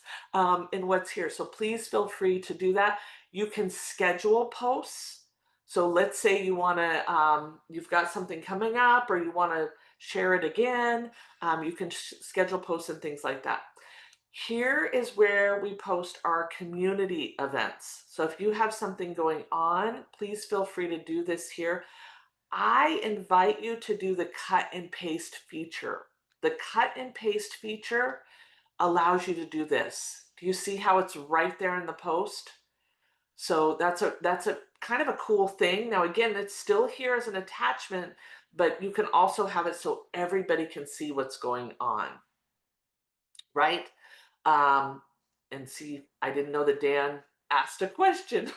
in what's here. So please feel free to do that. You can schedule posts. So let's say you've got something coming up or you want to share it again. You can schedule posts and things like that. Here is where we post our community events. So if you have something going on, please feel free to do this here. I invite you to do the cut and paste feature. The cut and paste feature allows you to do this. Do you see how it's right there in the post? So that's a kind of a cool thing. Now again, it's still here as an attachment, but you can also have it so everybody can see what's going on, right? Um, and see, I didn't know that Dan asked a question.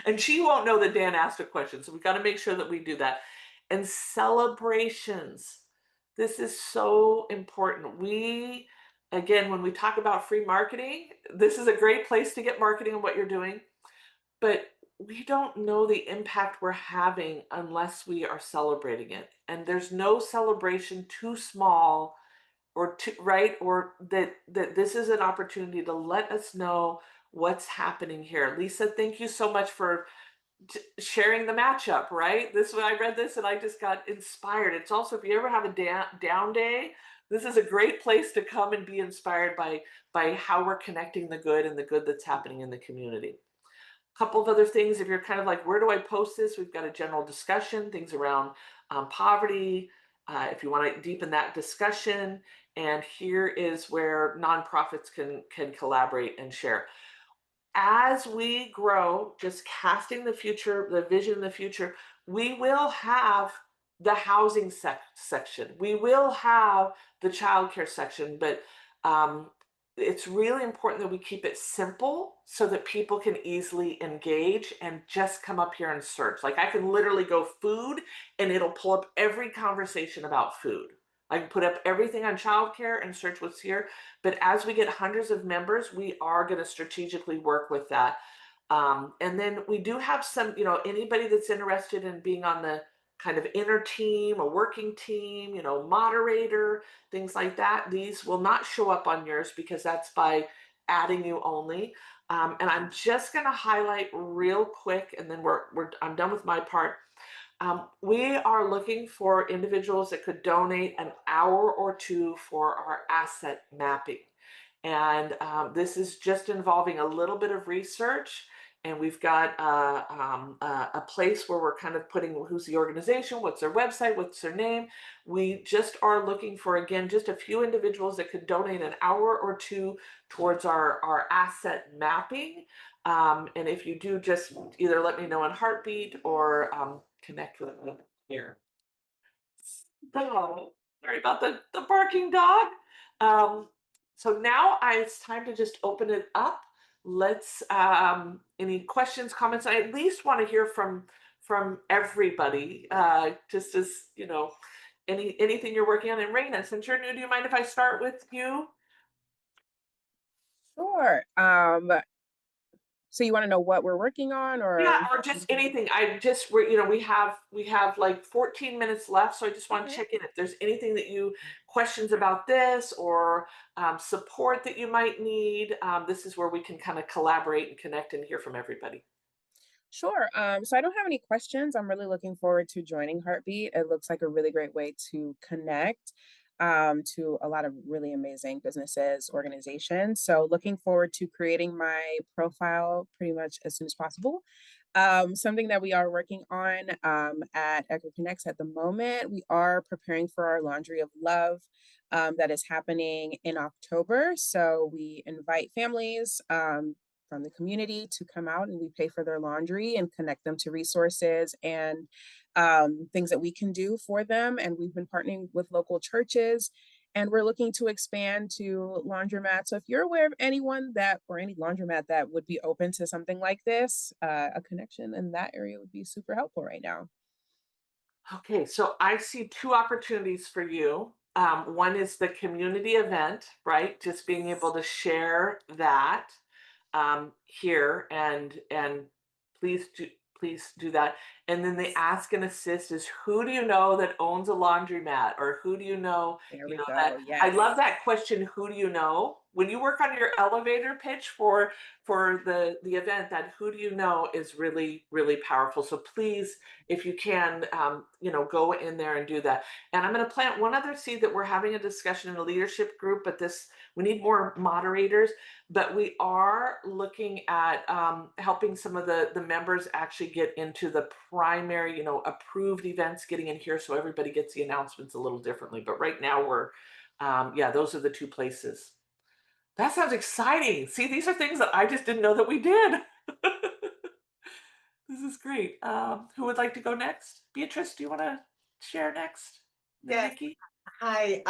And she won't know that Dan asked a question. So we got to make sure that we do that. And celebrations. This is so important. Again, when we talk about free marketing, this is a great place to get marketing on what you're doing. But we don't know the impact we're having unless we are celebrating it. And there's no celebration too small or to right or that this is an opportunity to let us know what's happening here. Lisa, thank you so much for sharing the matchup, right? This when I read this and I just got inspired. It's also, if you ever have a down day, this is a great place to come and be inspired by how we're connecting the good and the good that's happening in the community. Couple of other things, if you're kind of like, where do I post this? We've got a general discussion, things around poverty, if you want to deepen that discussion. And here is where nonprofits can collaborate and share. As we grow, just casting the future, the vision in the future, we will have the housing section. We will have the childcare section, but it's really important that we keep it simple so that people can easily engage and just come up here and search. Like I can literally go food and it'll pull up every conversation about food. I can put up everything on childcare and search what's here. But as we get hundreds of members, we are going to strategically work with that. And then we do have some, anybody that's interested in being on the kind of inner team, a working team, moderator, things like that. These will not show up on yours because that's by adding you only. And I'm just going to highlight real quick, and then I'm done with my part. We are looking for individuals that could donate an hour or two for our asset mapping. And this is just involving a little bit of research. And we've got a place where we're kind of putting who's the organization, what's their website, what's their name. We just are looking for, again, just a few individuals that could donate an hour or two towards our asset mapping. And if you do, just either let me know on Heartbeat or connect with me here. So, sorry about the barking dog. So now it's time to just open it up. Let's any questions, comments? I at least want to hear from everybody, just as anything you're working on. And Raina, since you're new, do you mind if I start with you? Sure. So you want to know what we're working on, Yeah, or or just anything. We have like 14 minutes left, so I just want to okay. check in if there's anything that you questions about this or support that you might need. This is where we can kind of collaborate and connect and hear from everybody. Sure. So I don't have any questions. I'm really looking forward to joining Heartbeat. It looks like a really great way to connect to a lot of really amazing businesses, organizations. So looking forward to creating my profile pretty much as soon as possible. Something that we are working on at Echo Connects at the moment, we are preparing for our Laundry of Love that is happening in October. So we invite families from the community to come out, and we pay for their laundry and connect them to resources and things that we can do for them. And we've been partnering with local churches, and we're looking to expand to laundromats. So if you're aware of anyone that, or any laundromat that would be open to something like this, a connection in that area would be super helpful right now. Okay, so I see two opportunities for you. One is the community event, right? Just being able to share that here and please do that. And then the ask and assist is who do you know that owns a laundromat, or who do you know, There we that go. I Yes. love that question, who do you know? When you work on your elevator pitch for the event, that who do you know is really, really powerful. So please, if you can, go in there and do that. And I'm going to plant one other seed that we're having a discussion in a leadership group, but we need more moderators. But we are looking at helping some of the members actually get into the primary, approved events, getting in here so everybody gets the announcements a little differently. But right now those are the two places. That sounds exciting. See, these are things that I just didn't know that we did. This is great. Who would like to go next? Beatrice, do you want to share next? Then Yes. Nikki? Hi.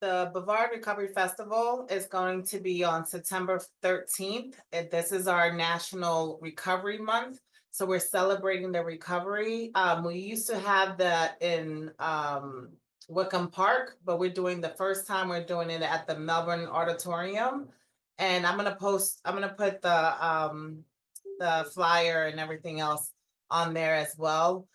The Brevard Recovery Festival is going to be on September 13th. And this is our National Recovery Month. So we're celebrating the recovery. We used to have that in Wickham Park, but we're doing it at the Melbourne Auditorium. And I'm gonna put the flyer and everything else on there as well.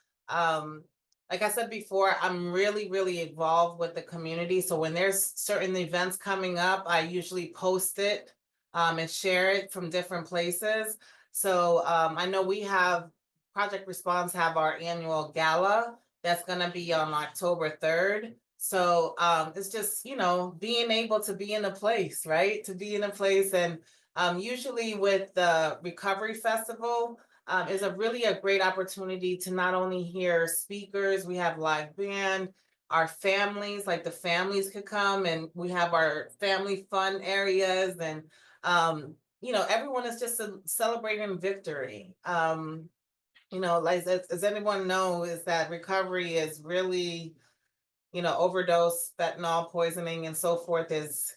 Like I said before, I'm really, really involved with the community. So when there's certain events coming up, I usually post it and share it from different places. So I know we have Project Response have our annual gala that's going to be on October 3rd. So it's just, being able to be in a place, right? To be in a place. And usually with the Recovery Festival, is a great opportunity to not only hear speakers, we have live band, our families, like the families could come, and we have our family fun areas, and everyone is just celebrating victory. Like as anyone knows, is that recovery is really, overdose, fentanyl poisoning, and so forth is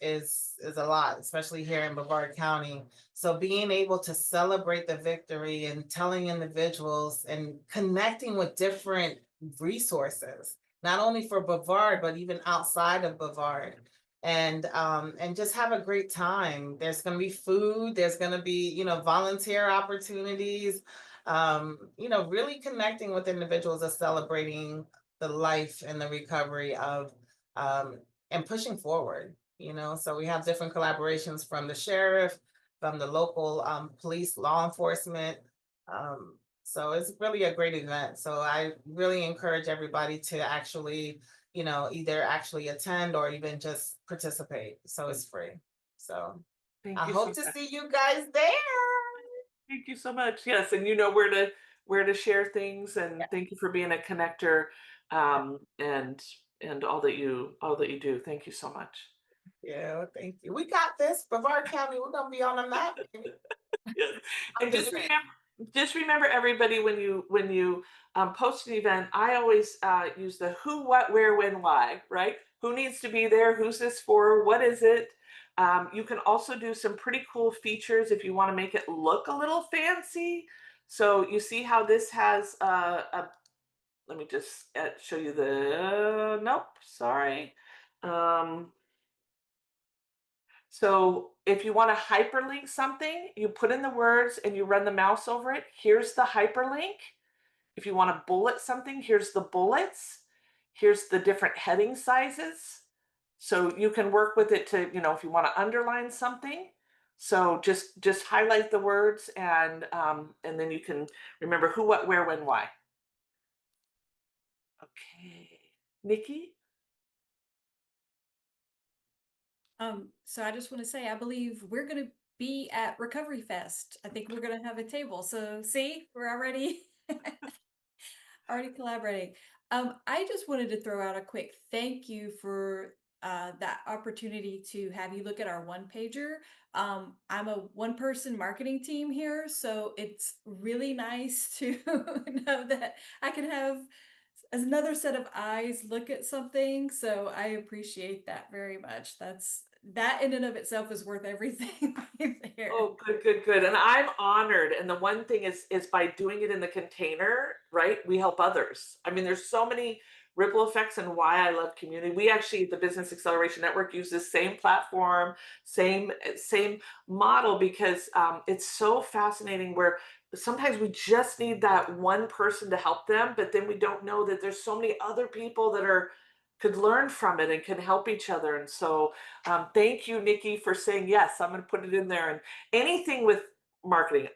a lot, especially here in Brevard County. So being able to celebrate the victory and telling individuals and connecting with different resources, not only for Brevard, but even outside of Brevard. And just have a great time. There's going to be food, there's going to be, volunteer opportunities, really connecting with individuals of celebrating the life and the recovery of um, and pushing forward. So we have different collaborations from the sheriff, from the local police, law enforcement. So it's really a great event. So I really encourage everybody to actually, either actually attend or even just participate. So it's free. So Thank I you so hope to much. see you guys there. Thank you so much. Yes, and you know where to share things, and thank you for being a connector, and all that you do. Thank you so much. Yeah, thank you. We got this. Brevard County, we're gonna be on the map. Yes. I'm And just just saying. remember everybody, when you post an event, I always use the who, what, where, when, why, right? Who needs to be there? Who's this for? What is it? You can also do some pretty cool features if you want to make it look a little fancy. So you see how this has let me just show you nope, sorry. Um, so if you want to hyperlink something, you put in the words and you run the mouse over it. Here's the hyperlink. If you want to bullet something, here's the bullets. Here's the different heading sizes. So you can work with it to, if you want to underline something. So just highlight the words, and then you can remember who, what, where, when, why. Okay. Nikki? So I just want to say, I believe we're going to be at Recovery Fest. I think we're going to have a table. So see, we're already already collaborating. I just wanted to throw out a quick thank you for that opportunity to have you look at our one pager. I'm a one person marketing team here, so it's really nice to know that I can have as another set of eyes look at something. So I appreciate that very much. That in and of itself is worth everything right there. Oh, good, good, good. And I'm honored. And the one thing is by doing it in the container, right? We help others. I mean, there's so many ripple effects, and why I love community. We actually, the Business Acceleration Network, use this same platform, same model, because it's so fascinating where sometimes we just need that one person to help them, but then we don't know that there's so many other people that could learn from it and can help each other. And so thank you, Nikki, for saying yes. I'm going to put it in there. And anything with marketing,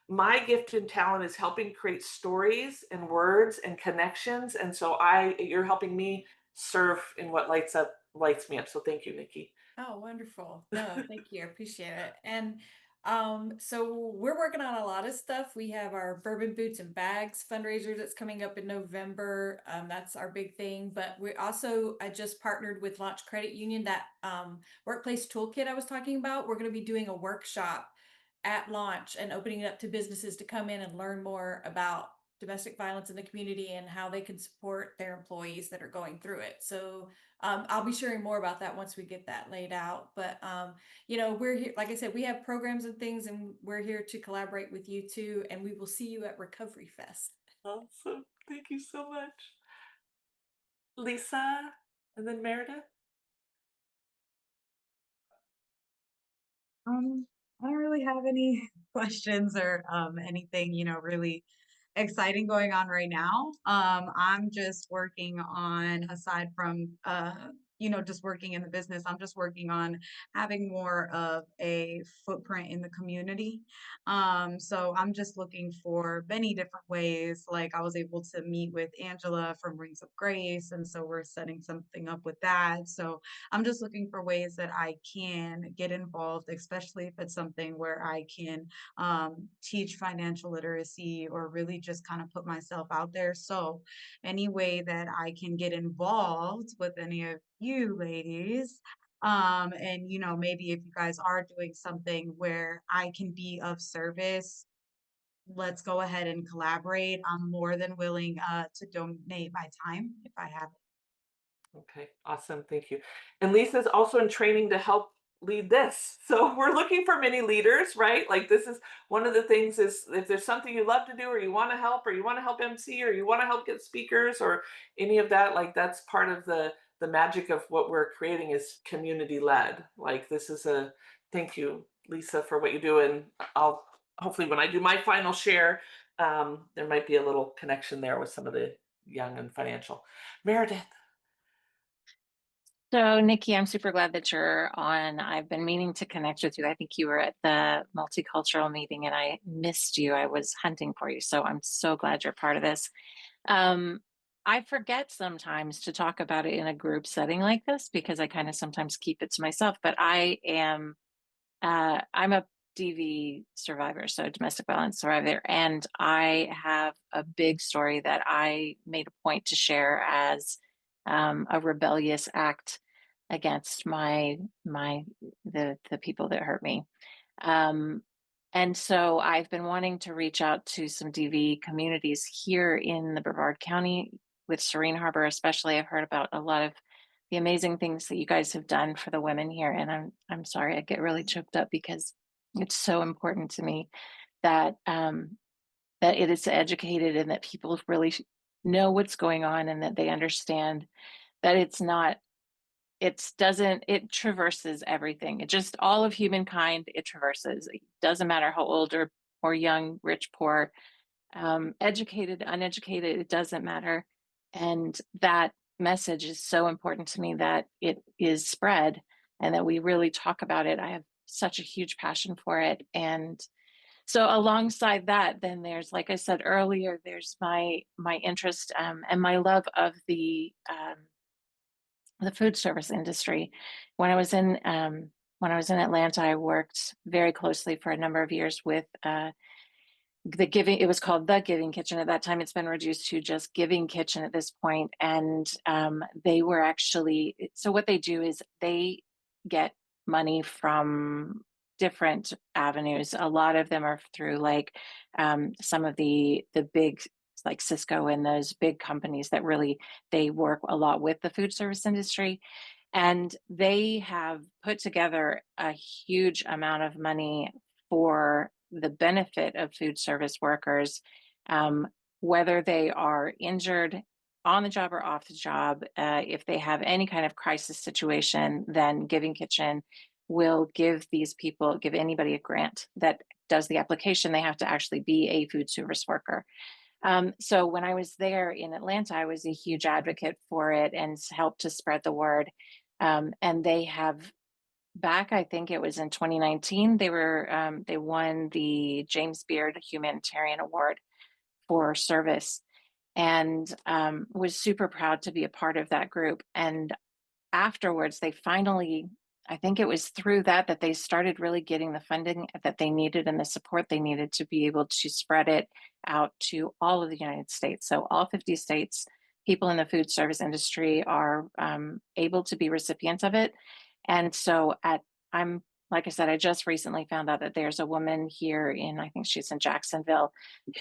my gift and talent is helping create stories and words and connections. And so you're helping me serve in what lights me up. So thank you, Nikki. Oh, wonderful. No, thank you. I appreciate it. And so we're working on a lot of stuff. We have our Bourbon Boots and Bags fundraiser that's coming up in November. That's our big thing. But I just partnered with Launch Credit Union, that workplace toolkit I was talking about. We're going to be doing a workshop at launch and opening it up to businesses to come in and learn more about domestic violence in the community and how they can support their employees that are going through it. So I'll be sharing more about that once we get that laid out. But we're here, like I said, we have programs and things, and we're here to collaborate with you too. And we will see you at Recovery Fest. Awesome. Thank you so much. Lisa, and then Meredith. I don't really have any questions or anything, really exciting going on right now. I'm just working on, aside from just working in the business, I'm just working on having more of a footprint in the community. So I'm just looking for many different ways. Like, I was able to meet with Angela from Rings of Grace, and so we're setting something up with that. So I'm just looking for ways that I can get involved, especially if it's something where I can teach financial literacy or really just kind of put myself out there. So any way that I can get involved with any of you ladies, and maybe if you guys are doing something where I can be of service, let's go ahead and collaborate. I'm more than willing to donate my time if I have. Okay, awesome. Thank you. And Lisa's also in training to help lead this. So we're looking for many leaders, right? Like this is one of the things is if there's something you love to do or you want to help or you want to help MC or you want to help get speakers or any of that, like that's part of the magic of what we're creating is community led. Like this is a thank you, Lisa, for what you do. And I'll hopefully when I do my final share, there might be a little connection there with some of the young and financial. Meredith. So, Nikki, I'm super glad that you're on. I've been meaning to connect with you. I think you were at the multicultural meeting and I missed you. I was hunting for you. So I'm so glad you're part of this. I forget sometimes to talk about it in a group setting like this because I kind of sometimes keep it to myself, but I'm a DV survivor, so domestic violence survivor, and I have a big story that I made a point to share as a rebellious act against the people that hurt me. Um, and so I've been wanting to reach out to some DV communities here in the Brevard County with Serene Harbor, especially. I've heard about a lot of the amazing things that you guys have done for the women here. And I'm sorry, I get really choked up because it's so important to me that that it is educated and that people really know what's going on and that they understand that it traverses everything. It just all of humankind, it traverses. It doesn't matter how old or young, rich, poor, educated, uneducated, it doesn't matter. And that message is so important to me that it is spread and that we really talk about it. I have such a huge passion for it. And so alongside that, then there's, like I said earlier, there's my interest and my love of the food service industry. When I was in Atlanta, I worked very closely for a number of years with the Giving. It was called the Giving Kitchen at that time. It's been reduced to just Giving Kitchen at this point. And they were actually, so what they do is they get money from different avenues. A lot of them are through like some of the big, like Cisco and those big companies that really they work a lot with the food service industry, and they have put together a huge amount of money for the benefit of food service workers, um, whether they are injured on the job or off the job. If they have any kind of crisis situation, then Giving Kitchen will give anybody a grant that does the application. They have to actually be a food service worker. So when I was there in Atlanta, I was a huge advocate for it and helped to spread the word. And they have back, I think it was in 2019, they won the James Beard Humanitarian Award for service, and was super proud to be a part of that group. And afterwards, they finally, I think it was through that they started really getting the funding that they needed and the support they needed to be able to spread it out to all of the United States. So all 50 states, people in the food service industry are able to be recipients of it. And so I'm like I said, I just recently found out that there's a woman here I think she's in Jacksonville,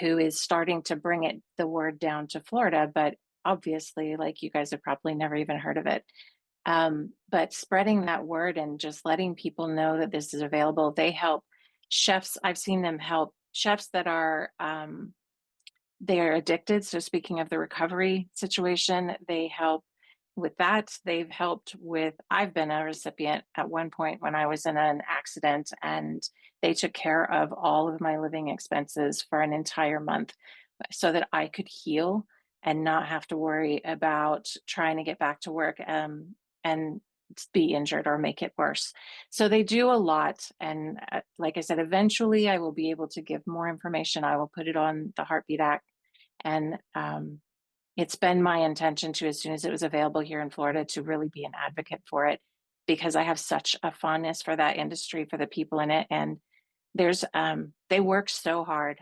who is starting to bring the word down to Florida. But obviously, like you guys have probably never even heard of it. But spreading that word and just letting people know that this is available. They help chefs. I've seen them help chefs that are they're addicted. So speaking of the recovery situation, they help with that. I've been a recipient at one point when I was in an accident, and they took care of all of my living expenses for an entire month so that I could heal and not have to worry about trying to get back to work and be injured or make it worse. So they do a lot. And like I said, eventually I will be able to give more information. I will put it on the Heartbeat Act. And it's been my intention to, as soon as it was available here in Florida, to really be an advocate for it, because I have such a fondness for that industry, for the people in it. And they work so hard.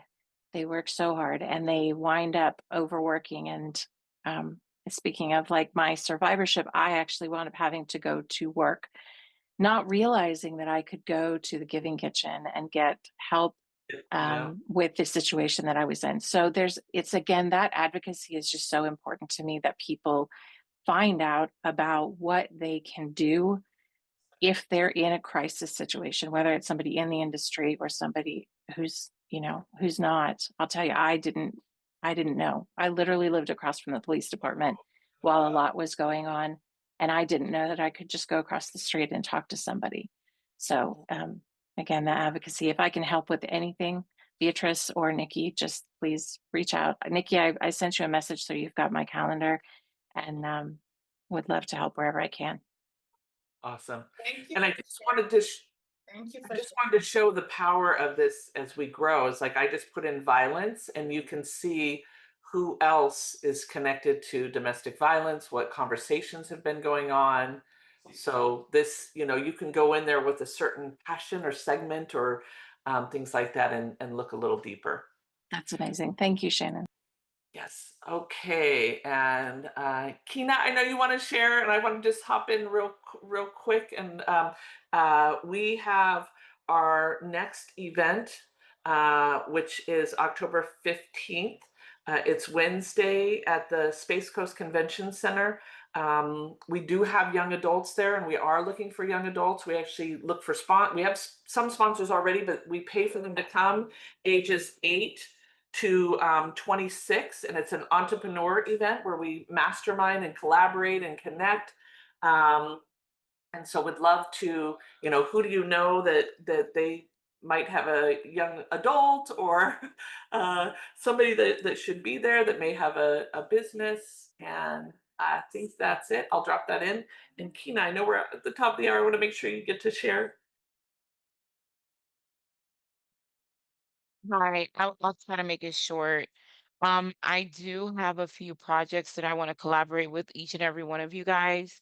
They work so hard and they wind up overworking. And speaking of like my survivorship, I actually wound up having to go to work, not realizing that I could go to the Giving Kitchen and get help Yeah. with the situation that I was in. So it's again, that advocacy is just so important to me, that people find out about what they can do if they're in a crisis situation, whether it's somebody in the industry or somebody who's, who's not. I'll tell you, I didn't know. I literally lived across from the police department while a lot was going on, and I didn't know that I could just go across the street and talk to somebody. So, again, the advocacy, if I can help with anything, Beatrice or Nikki, just please reach out. Nikki, I sent you a message, so you've got my calendar, and would love to help wherever I can. Awesome. Thank you. And I just wanted to Thank you I for just wanted to show the power of this as we grow. It's like I just put in violence, and you can see who else is connected to domestic violence, what conversations have been going on. So this, you can go in there with a certain passion or segment or things like that, and look a little deeper. That's amazing. Thank you, Shannon. Yes. Okay. And Kina, I know you want to share, and I want to just hop in real quick. And we have our next event, which is October 15th. It's Wednesday at the Space Coast Convention Center. We do have young adults there, and we are looking for young adults. We actually look for we have some sponsors already, but we pay for them to come, ages 8 to 26, and it's an entrepreneur event where we mastermind and collaborate and connect. Um, and so would love to, who do you know that they might have a young adult or somebody that should be there that may have a business. And I think that's it. I'll drop that in. And Kina, I know we're at the top of the hour. I want to make sure you get to share. All right, I'll try to make it short. I do have a few projects that I want to collaborate with each and every one of you guys.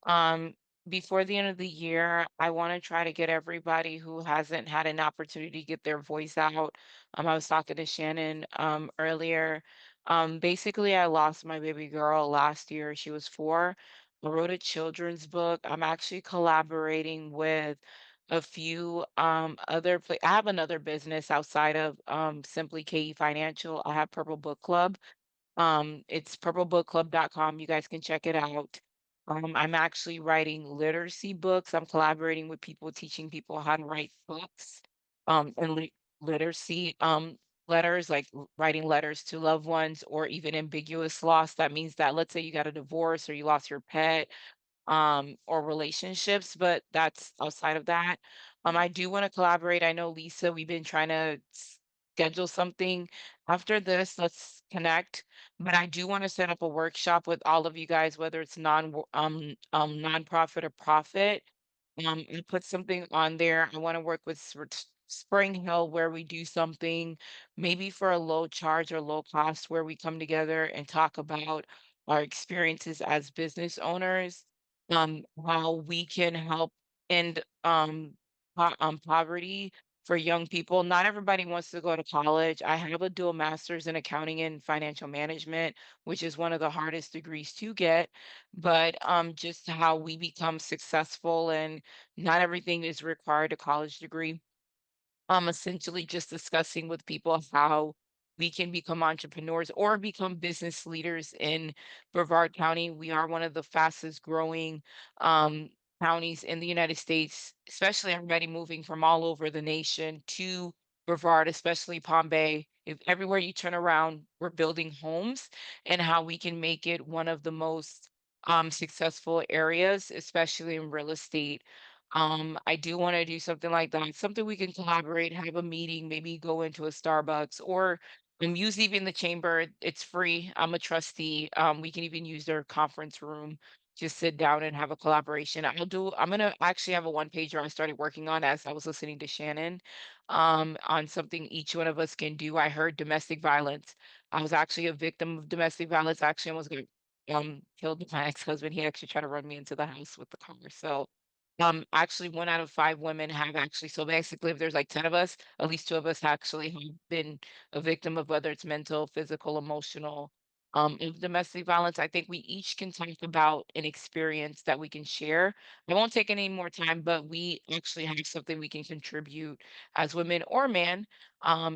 Um, Before the end of the year, I want to try to get everybody who hasn't had an opportunity to get their voice out. I was talking to Shannon earlier. Basically, I lost my baby girl last year. She was 4. I wrote a children's book. I'm actually collaborating with a few I have another business outside of Simply KE Financial. I have Purple Book Club. It's purplebookclub.com. You guys can check it out. I'm actually writing literacy books. I'm collaborating with people teaching people how to write books, and literacy letters, like writing letters to loved ones or even ambiguous loss. That means that, let's say you got a divorce or you lost your pet, or relationships, but that's outside of that. I do want to collaborate. I know Lisa, we've been trying to schedule something after this. Let's connect. But I do want to set up a workshop with all of you guys, whether it's nonprofit or profit. I put something on there. I want to work with Spring Hill where we do something maybe for a low charge or low cost where we come together and talk about our experiences as business owners, how we can help end poverty for young people. Not everybody wants to go to college. I have a dual master's in accounting and financial management, which is one of the hardest degrees to get. But just how we become successful, and not everything is required a college degree. Essentially just discussing with people how we can become entrepreneurs or become business leaders in Brevard County. We are one of the fastest growing um, counties in the United States, especially everybody moving from all over the nation to Brevard, especially Palm Bay. If everywhere you turn around, we're building homes, and how we can make it one of the most successful areas, especially in real estate. I do want to do something like that, something we can collaborate, have a meeting, maybe go into a Starbucks or use even the chamber. It's free. I'm a trustee. We can even use their conference room. Just sit down and have a collaboration. I'm gonna actually have a one pager I started working on as I was listening to Shannon, on something each one of us can do. I heard domestic violence. I was actually a victim of domestic violence. I actually almost got killed by my ex-husband. He actually tried to run me into the house with the car. So actually 1 out of 5 women have actually, so basically if there's like 10 of us, at least 2 of us actually have been a victim of, whether it's mental, physical, emotional, of domestic violence. I think we each can talk about an experience that we can share. I won't take any more time, but we actually have something we can contribute as women or men,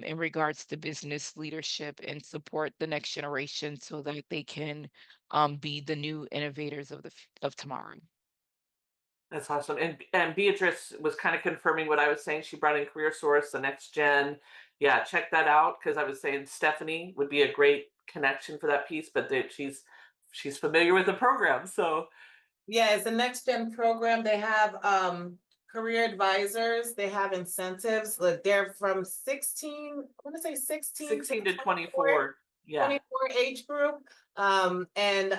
in regards to business leadership and support the next generation so that they can be the new innovators of of tomorrow. That's awesome. And Beatrice was kind of confirming what I was saying. She brought in Career Source, the next gen. Yeah, check that out because I was saying Stephanie would be a great connection for that piece, but she's familiar with the program. So Yeah, it's a next gen program. They have career advisors, they have incentives. Like they're from 16, I want to say 16 to 16 to 24. 24. Yeah. 24 age group. And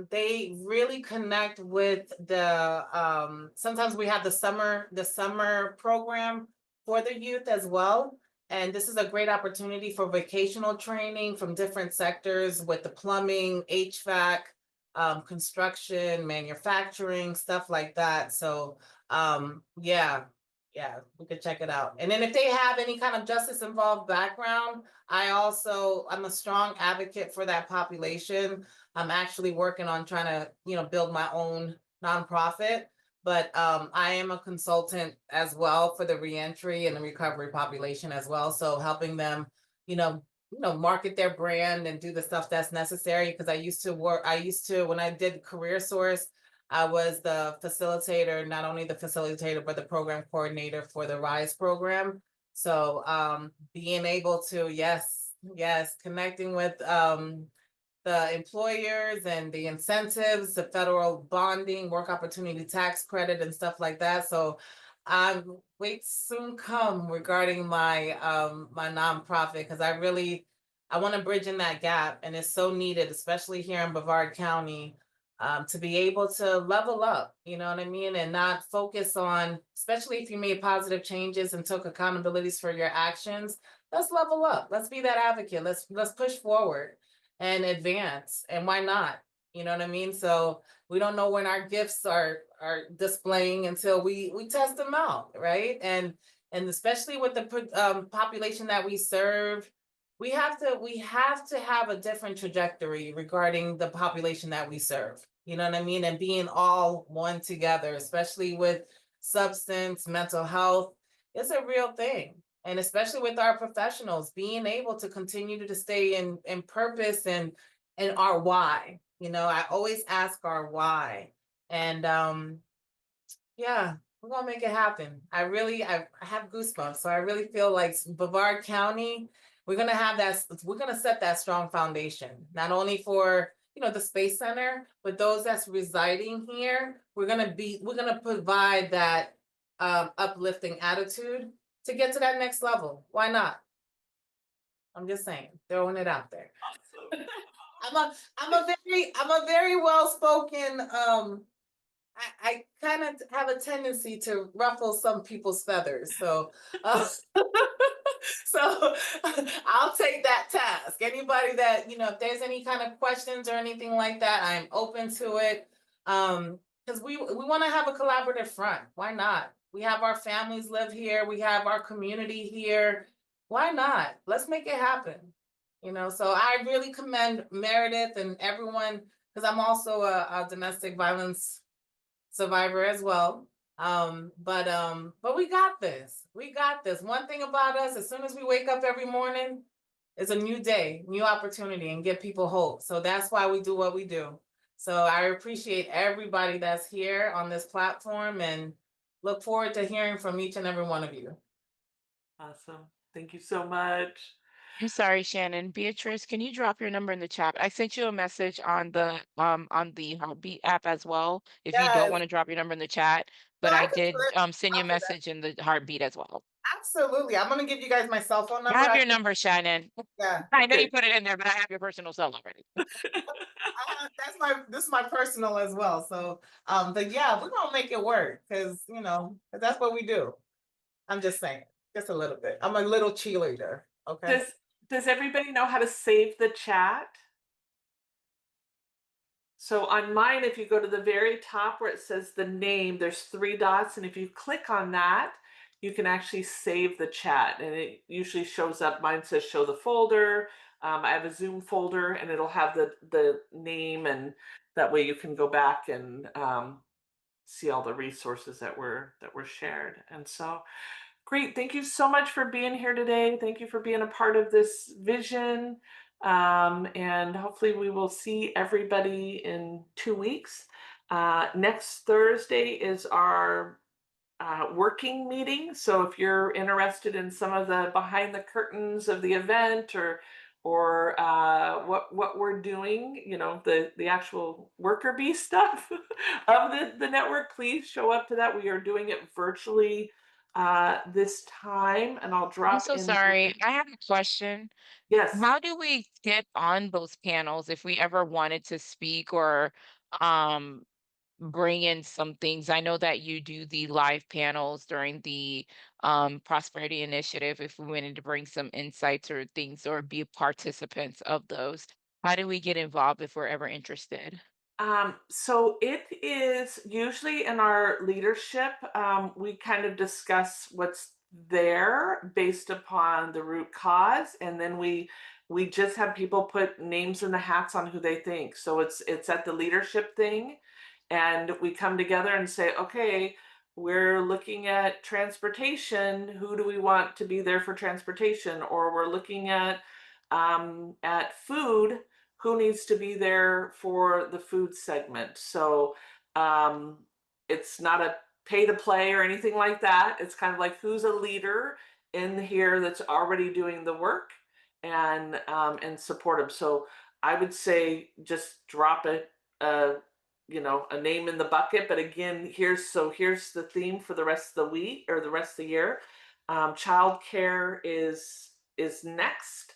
they really connect with the sometimes we have the summer program for the youth as well. And this is a great opportunity for vocational training from different sectors with the plumbing, HVAC, construction, manufacturing, stuff like that. So yeah, yeah, we could check it out. And then if they have any kind of justice involved background, I'm a strong advocate for that population. I'm actually working on trying to, build my own nonprofit, but I am a consultant as well for the reentry and the recovery population as well. So helping them, you know, market their brand and do the stuff that's necessary. Because when I did Career Source, I was the facilitator, not only the facilitator, but the program coordinator for the RISE program. So being able to, yes, connecting with the employers and the incentives, the federal bonding, work opportunity tax credit and stuff like that. So wait soon come regarding my nonprofit, because I want to bridge in that gap, and it's so needed, especially here in Brevard County, to be able to level up, you know what I mean, and not focus on, especially if you made positive changes and took accountabilities for your actions. Let's level up. Let's be that advocate. Let's push forward and advance. And why not? You know what I mean? So we don't know when our gifts are displaying until we test them out, right? And especially with the population that we serve, we have to have a different trajectory regarding the population that we serve. You know what I mean? And being all one together, especially with substance, mental health, it's a real thing. And especially with our professionals, being able to continue to stay in purpose and our why. I always ask our why. And yeah, we're gonna make it happen. I have goosebumps. So I really feel like Brevard County, we're gonna set that strong foundation, not only for the Space Center, but those that's residing here. We're gonna provide that uplifting attitude to get to that next level. Why not? I'm just saying, throwing it out there. I'm a very well spoken I kind of have a tendency to ruffle some people's feathers. So, so I'll take that task. Anybody that, if there's any kind of questions or anything like that, I'm open to it. Because we want to have a collaborative front. Why not? We have our families live here. We have our community here. Why not? Let's make it happen. So I really commend Meredith and everyone, because I'm also a domestic violence survivor as well. But we got this. We got this. One thing about us, as soon as we wake up every morning, it's a new day, new opportunity, and give people hope. So that's why we do what we do. So I appreciate everybody that's here on this platform and look forward to hearing from each and every one of you. Awesome. Thank you so much. I'm sorry, Shannon. Beatrice, can you drop your number in the chat? I sent you a message on the Heartbeat app as well. If you don't Yes. want to drop your number in the chat, No, but I I can did flip send you a off of that. message in the Heartbeat as well. Absolutely. I'm gonna give you guys my cell phone I number. have your number, Shannon. Yeah. I know you Okay. put it in there, but I have your personal cell already. This is my personal as well. So but yeah, we're gonna make it work, because 'cause that's what we do. I'm just saying, just a little bit. I'm a little cheerleader. Okay. Does everybody know how to save the chat? So on mine, if you go to the very top where it says the name, there's 3 dots, and if you click on that, you can actually save the chat, and it usually shows up. Mine says show the folder. I have a Zoom folder, and it'll have the name, and that way you can go back and see all the resources that were shared. And so, great. Thank you so much for being here today. Thank you for being a part of this vision. And hopefully we will see everybody in 2 weeks. Next Thursday is our working meeting. So if you're interested in some of the behind the curtains of the event, or what we're doing, the actual worker bee stuff of the network, please show up to that. We are doing it virtually this time, and I'll I'm drop so in. sorry. I have a question. Yes. How do we get on those panels if we ever wanted to speak or um bring in some things? I know that you do the live panels during the Prosperity Initiative. If we wanted to bring some insights or things or be participants of those, how do we get involved if we're ever interested? So it is usually in our leadership. We kind of discuss what's there based upon the root cause, and then we just have people put names in the hats on who they think. So it's at the leadership thing, and we come together and say, okay, we're looking at transportation. Who do we want to be there for transportation? Or we're looking at food, who needs to be there for the food segment. So um, it's not a pay to play or anything like that. It's kind of like who's a leader in here that's already doing the work, and support them. So I would say just drop a a name in the bucket. But again, here's the theme for the rest of the week or the rest of the year. Childcare is next.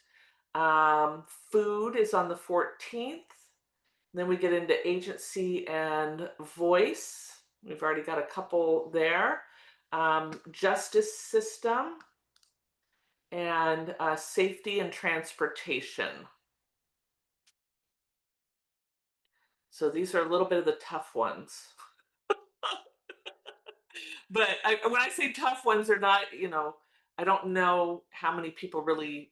Food is on the 14th. Then we get into agency and voice. We've already got a couple there. Justice system and safety and transportation. So these are a little bit of the tough ones. But when I say tough ones, they're not, I don't know how many people really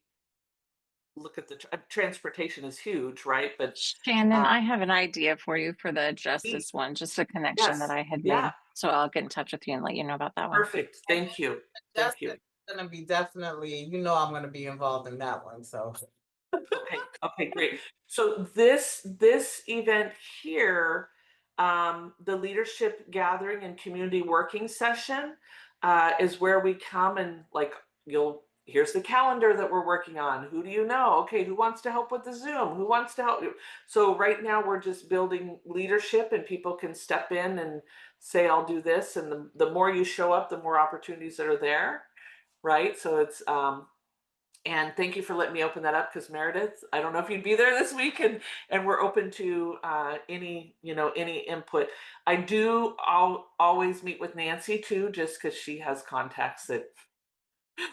look at transportation is huge, right? But Shannon, uh, I have an idea for you for the please, justice one, just a connection that yes, I had yeah, made. So I'll get in touch with you and let you know about that one. perfect. Thank you. Thank Justin's you. gonna be definitely, I'm gonna be involved in that one, so. Okay, okay, great. So this event here, the leadership gathering and community working session, is where we come and like here's the calendar that we're working on. Who do you know? Okay, who wants to help with the Zoom? Who wants to help you? So right now we're just building leadership, and people can step in and say, I'll do this. And the more you show up, the more opportunities that are there, right? So it's and thank you for letting me open that up, because Meredith, I don't know if you'd be there this week, and we're open to any input. I'll always meet with Nancy too, just because she has contacts that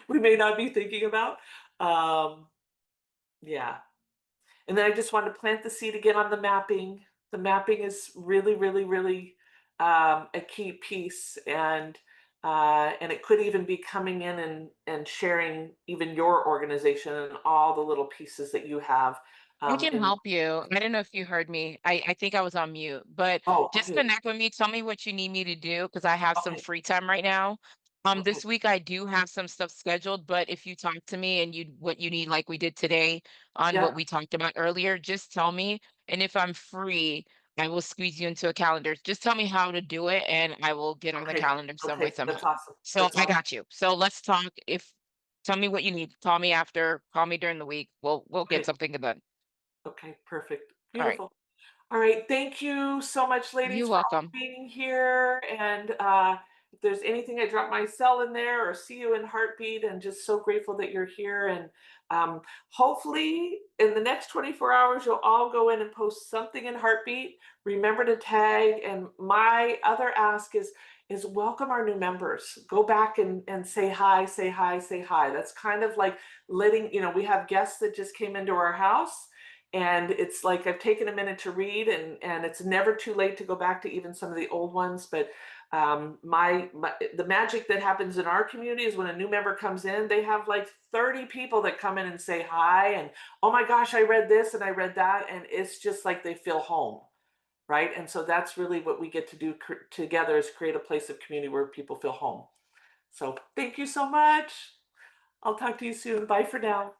we may not be thinking about. Um, yeah, and then I just wanted to plant the seed again on the mapping. The mapping is really, really, really a key piece, and it could even be coming in and sharing even your organization and all the little pieces that you have. I can In help you. I don't know if you heard me. I think I was on mute, but oh, just okay, connect with me. Tell me what you need me to do because I have some okay, free time right now. okay, This week I do have some stuff scheduled, but if you talk to me and what you need, like we did today on yeah, what we talked about earlier, just tell me. And if I'm free, I will squeeze you into a calendar. Just tell me how to do it, and I will get on the okay, calendar some way okay. somehow. That's awesome. So That's I awesome. got you. So let's talk. If Tell me what you need. Call me after. Call me during the week. We'll get Okay, something done. okay, perfect, All right. beautiful. All right, thank you so much, You're ladies, for all welcome. being here. And if there's anything I drop my cell in there or see you in Heartbeat, and just so grateful that you're here. And hopefully, in the next 24 hours, you'll all go in and post something in Heartbeat. Remember to tag. And my other ask is welcome our new members. Go back and say hi, say hi, say hi. That's kind of like letting, we have guests that just came into our house, and it's like I've taken a minute to read, and it's never too late to go back to even some of the old ones. But my the magic that happens in our community is when a new member comes in, they have like 30 people that come in and say hi, and oh my gosh, I read this and I read that, and it's just like they feel home, right? And so that's really what we get to do together, is create a place of community where people feel home. So thank you so much. I'll talk to you soon. Bye for now.